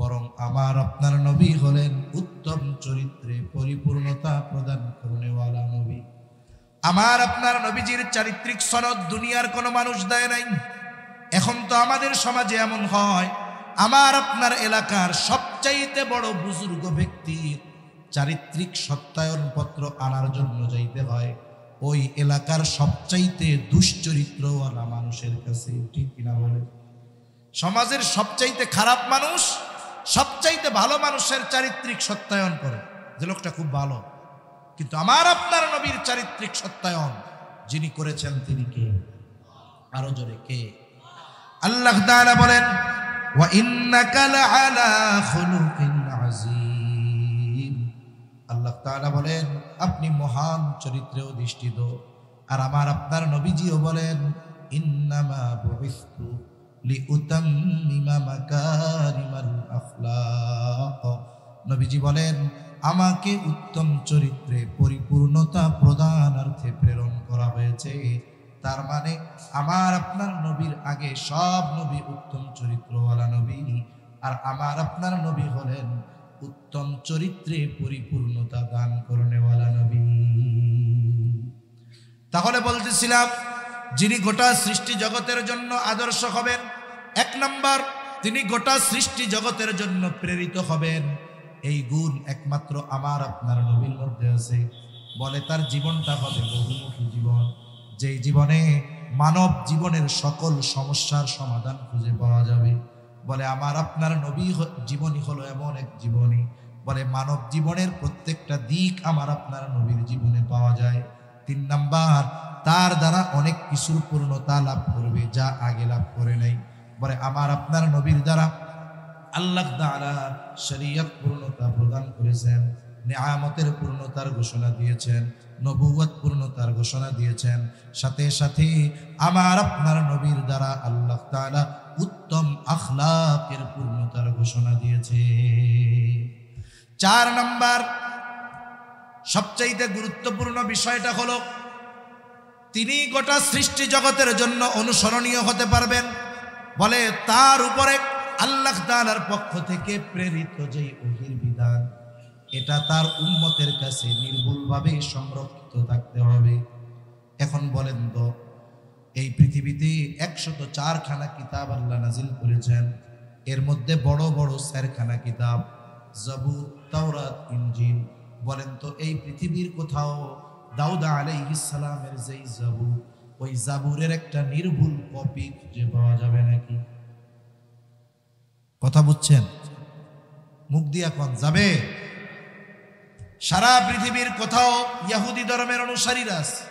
A: বরং আমার আপনার নবী হলেন উত্তম চরিত্রে পরিপূর্ণতা প্রদান করনেওয়ালা নবী। আমার আপনার নবীজির চারিত্রিক সনদ দুনিয়ার কোনো মানুষ দেয় নাই। এখন তো আমাদের সমাজে এমন হয়, আমার আপনার এলাকার সবচাইতে বড় বুজুর্গ ব্যক্তির চারিত্রিক সত্যায়ন পত্র আনার জন্য যাইতে হয় ওই এলাকার সবচাইতে দুশ্চরিত্রওয়ালা মানুষের কাছে, ঠিক কিনা বলে? সমাজের সবচাইতে খারাপ মানুষ সবচাইতে ভালো মানুষের চারিত্রিক সত্যায়ন করে, যে লোকটা খুব ভালো। কিন্তু আমার আপনার নবীর চারিত্রিক সত্যায়ন যিনি করেছেন তিনি কে? আরো জোরে কে? আল্লাহ তাআলা বলেন, ওয়া ইন্নাকা লাআলা খুলুকিন আযীম। আল্লাহ তাআলা বলেন আপনি মহান চরিত্রে অধিষ্ঠিত। আর আমার আপনার নবীজিও বলেন, ইন্নামা বুইসতু লিউতাম্মিমা মাকারিমাল আখলাক। নবীজি বলেন আমাকে উত্তম চরিত্রে পরিপূর্ণতা প্রদানার্থে প্রেরণ করা হয়েছে। তার মানে আমার আপনার নবীর আগে সব নবী উত্তম চরিত্রওয়ালা নবী, আর আমার আপনার নবী হলেন উত্তম চরিত্রে পরিপূর্ণতা দান করনেওয়ালা নবী। তাহলে বলতেছিলাম, যিনি গোটা সৃষ্টি জগতের জন্য আদর্শ হবেন, 1 নম্বর তিনি গোটা সৃষ্টি জগতের জন্য প্রেরিত হবেন। এই গুণ একমাত্র আমার আপনার নবীর মধ্যে আছে। বলে তার জীবনটা হবে বহুমুখী জীবন, যেই জীবনে মানব জীবনের সকল সমস্যার সমাধান খুঁজে পাওয়া যাবে। বলে আমার আপনার নবী জীবনী হলো এমন এক জীবনী, বলে মানব জীবনের প্রত্যেকটা দিক আমার আপনার নবীর জীবনে পাওয়া যায়। 3 নাম্বার, তার দ্বারা অনেক কিছুর পূর্ণতা লাভ করবে যা আগে লাভ করে নাই। বলে আমার আপনার নবীর দ্বারা আল্লাহ তাআলা শরীয়ত পূর্ণতা প্রদান করেছেন, নিয়ামতের পূর্ণতার ঘোষণা দিয়েছেন, নবুয়ত পূর্ণতার ঘোষণা দিয়েছেন, সাথে সাথে আমার আপনার নবীর দ্বারা আল্লাহ তাআলা উত্তম আখলাকের পূর্ণতার ঘোষণা দিয়েছে। 4 নাম্বার সবচাইতে গুরুত্বপূর্ণ বিষয়টা হলো তিনি গোটা সৃষ্টি জগতের জন্য অনুসরণীয় হতে পারবেন। বলে তার উপরে আল্লাহ তাআলার পক্ষ থেকে প্রেরিত যেই ওহীর বিধান, এটা তার উম্মতের কাছে নির্ভুলভাবে সংরক্ষিত থাকতে হবে। এখন বলেন তো, এই পৃথিবীতে 104 খানা কিতাব আল্লাহ নাজিল করেছেন, এর মধ্যে বড় বড় 4 খানা কিতাব জবুর, তাওরাত, ইনজিল। বলেন তো এই পৃথিবীর কোথাও দাউদ আলাইহিস সালামের যেই জাবুর, ওই জাবুরের একটা নির্ভুল কপি খুঁজে পাওয়া যাবে নাকি? কথা বুঝছেন? মুখ দিয়া কোন যাবে? সারা পৃথিবীর কোথাও ইহুদি ধর্মের অনুসারীরা আছে,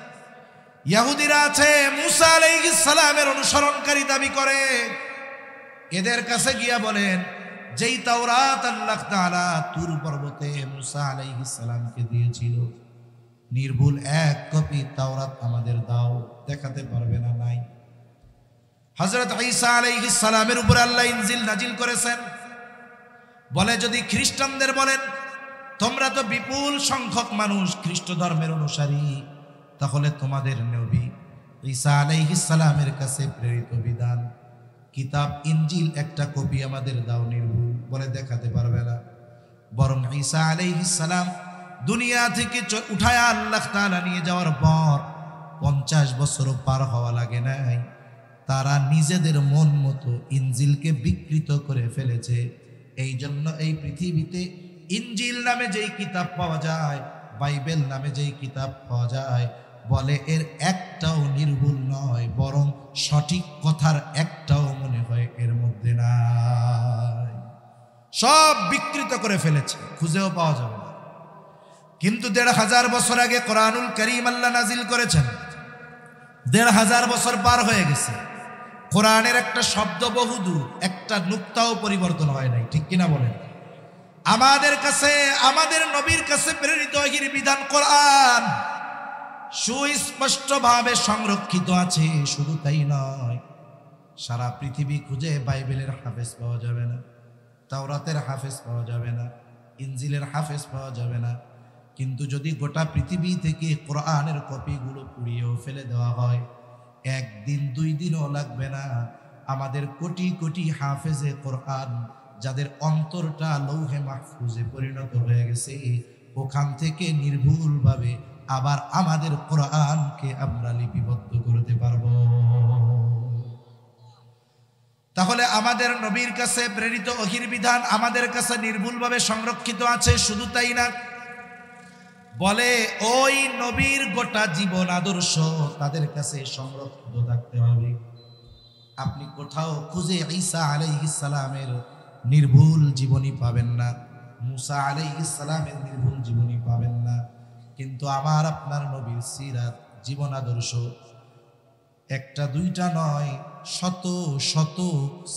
A: ইহুদিরা আছে মুসা আলাইহিস সালামের অনুসরণকারী দাবি করে। এদের কাছে গিয়া বলেন, যেই তাওরাত আল্লাহ তাআলা তুর পর্বতে মুসা আলাইহিস সালামকে দিয়েছিল, নির্ভুল 1 কপি তাওরাত আমাদের দাও। দেখাতে পারবে না? নাই। হযরত ঈসা আলাইহিস সালামের উপর আল্লাহ ইনজিল নাজিল করেছেন। বলে যদি খ্রিস্টানদের বলেন তোমরা তো বিপুল সংখ্যক মানুষ খ্রিস্ট ধর্মের অনুসারী, তাহলে তোমাদের নবী ঈসা আলাইহিস সালামের কাছে প্রেরিত বিধান কিতাব ইনজিল একটা কপি আমাদের দাও নির্ভুল। বলে দেখাতে পারবে না। বরং ঈসা আলাইহিস সালাম দুনিয়া থেকে উঠায়া আল্লাহ তাআলা নিয়ে যাওয়ার পর 50 বছরও পার হওয়া লাগে নাই, তারা নিজেদের মন মতো ইনজিলকে বিকৃত করে ফেলেছে। এই জন্য এই পৃথিবীতে ইনজিল নামে যেই কিতাব পাওয়া যায়, বাইবেল নামে যেই কিতাব পাওয়া যায়, বলে এর একটাও নির্ভুল নয়, বরং সঠিক কথার একটাও মনে হয় এর মধ্যে নাই। সব বিকৃত করে ফেলেছে, খুঁজেও পাওয়া যাবে না। কিন্তু ১৫০০ বছর আগে কোরআনুল কারীম আল্লাহ নাজিল করেছেন। ১৫০০ বছর পার হয়ে গেছে, কোরআনের একটা শব্দ বহুদূর, একটা নুক্তাও পরিবর্তন হয় নাই, ঠিক কিনা বলেন? আমাদের কাছে, আমাদের নবীর কাছে প্রেরিত ওহীর বিধান কোরআন সুস্পষ্টভাবে সংরক্ষিত আছে। শুধু তাই নয়, সারা পৃথিবী খুঁজে বাইবেলের হাফেজ পাওয়া যাবে না, তাওরাতের হাফেজ পাওয়া যাবে না, ইনজিলের হাফেজ পাওয়া যাবে না। কিন্তু যদি গোটা পৃথিবী থেকে কোরআনের কপিগুলো পুড়িয়েও ফেলে দেওয়া হয়, একদিন 2 দিনও লাগবে না, আমাদের কোটি কোটি হাফেজে কোরআন যাদের অন্তরটা লৌহে মাহফুজে পরিণত হয়ে গেছে, ওখান থেকে নির্ভুলভাবে আবার আমাদের কোরআনকে আমরা লিপিবদ্ধ করতে পারবো। তাহলে আমাদের নবীর কাছে প্রেরিত ওহীর বিধান আমাদের কাছে নির্ভুলভাবে সংরক্ষিত আছে। শুধু তাই না, বলে ওই নবীর গোটা জীবন আদর্শ তাদের কাছে সংরক্ষিত থাকতে হবে। আপনি কোথাও খুঁজে ঈসা আলাইহিস সালামের নির্ভুল জীবনী পাবেন না, মুসা আলাইহিস সালামের নির্ভুল জীবনী পাবেন না। কিন্তু আমার আপনার নবীর সিরাত, জীবন আদর্শ একটা দুইটা নয়, শত শত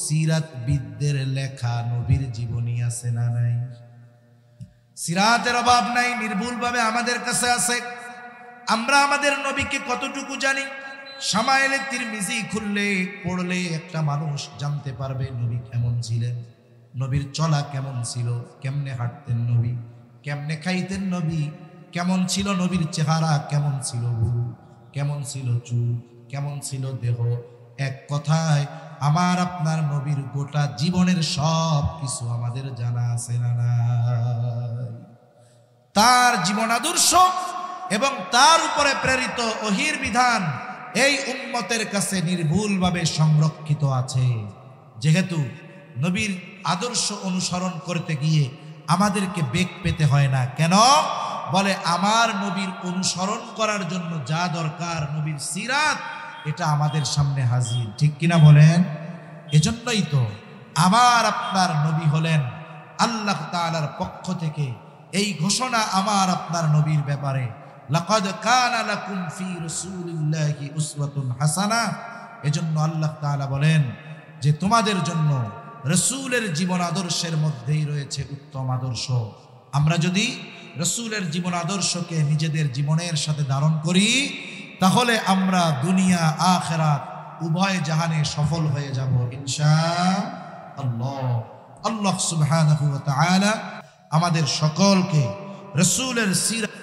A: সিরাতবিদদের লেখা নবীর জীবনী আছে না নাই? সিরাতের অভাব নাই, নির্ভুলভাবে আমাদের কাছে আছে। আমরা আমাদের নবীকে কতটুকু জানি? শামায়েলে তিরমিজি খুললে পড়লে একটা মানুষ জানতে পারবে নবী কেমন ছিলেন, নবীর চলা কেমন ছিল, কেমনে হাঁটতেন নবী, কেমনে খাইতেন নবী, কেমন ছিল নবীর চেহারা, কেমন ছিল ভুরু, কেমন ছিল চুল, কেমন ছিল দেহ। এক কথায় আমার আপনার নবীর গোটা জীবনের সব কিছু আমাদের জানা আছে না নাই? তার জীবন আদর্শ এবং তার উপরে প্রেরিত ওহীর বিধান এই উম্মতের কাছে নির্ভুলভাবে সংরক্ষিত আছে। যেহেতু নবীর আদর্শ অনুসরণ করতে গিয়ে আমাদেরকে বেগ পেতে হয় না। কেন? বলে আমার নবীর অনুসরণ করার জন্য যা দরকার, নবীর সিরাত, এটা আমাদের সামনে হাজির, ঠিক কিনা বলেন? এজন্যই তো আমার আপনার নবী হলেন আল্লাহ তাআলার পক্ষ থেকে এই ঘোষণা আমার আপনার নবীর ব্যাপারে, লাকাদ কানা লাকুম ফি রাসূলিল্লাহি উসওয়াতুন হাসানাহ। এজন্য আল্লাহ তাআলা বলেন যে তোমাদের জন্য রাসূলের জীবন আদর্শের মধ্যেই রয়েছে উত্তম আদর্শ। আমরা যদি রাসূলের জীবন আদর্শকে নিজেদের জীবনের সাথে ধারণ করি, তাহলে আমরা দুনিয়া আখিরাত উভয় জাহানে সফল হয়ে যাব ইনশাআল্লাহ। আল্লাহ সুবহানাহু ওয়া তাআলা আমাদের সকলকে রাসূলের সিরাত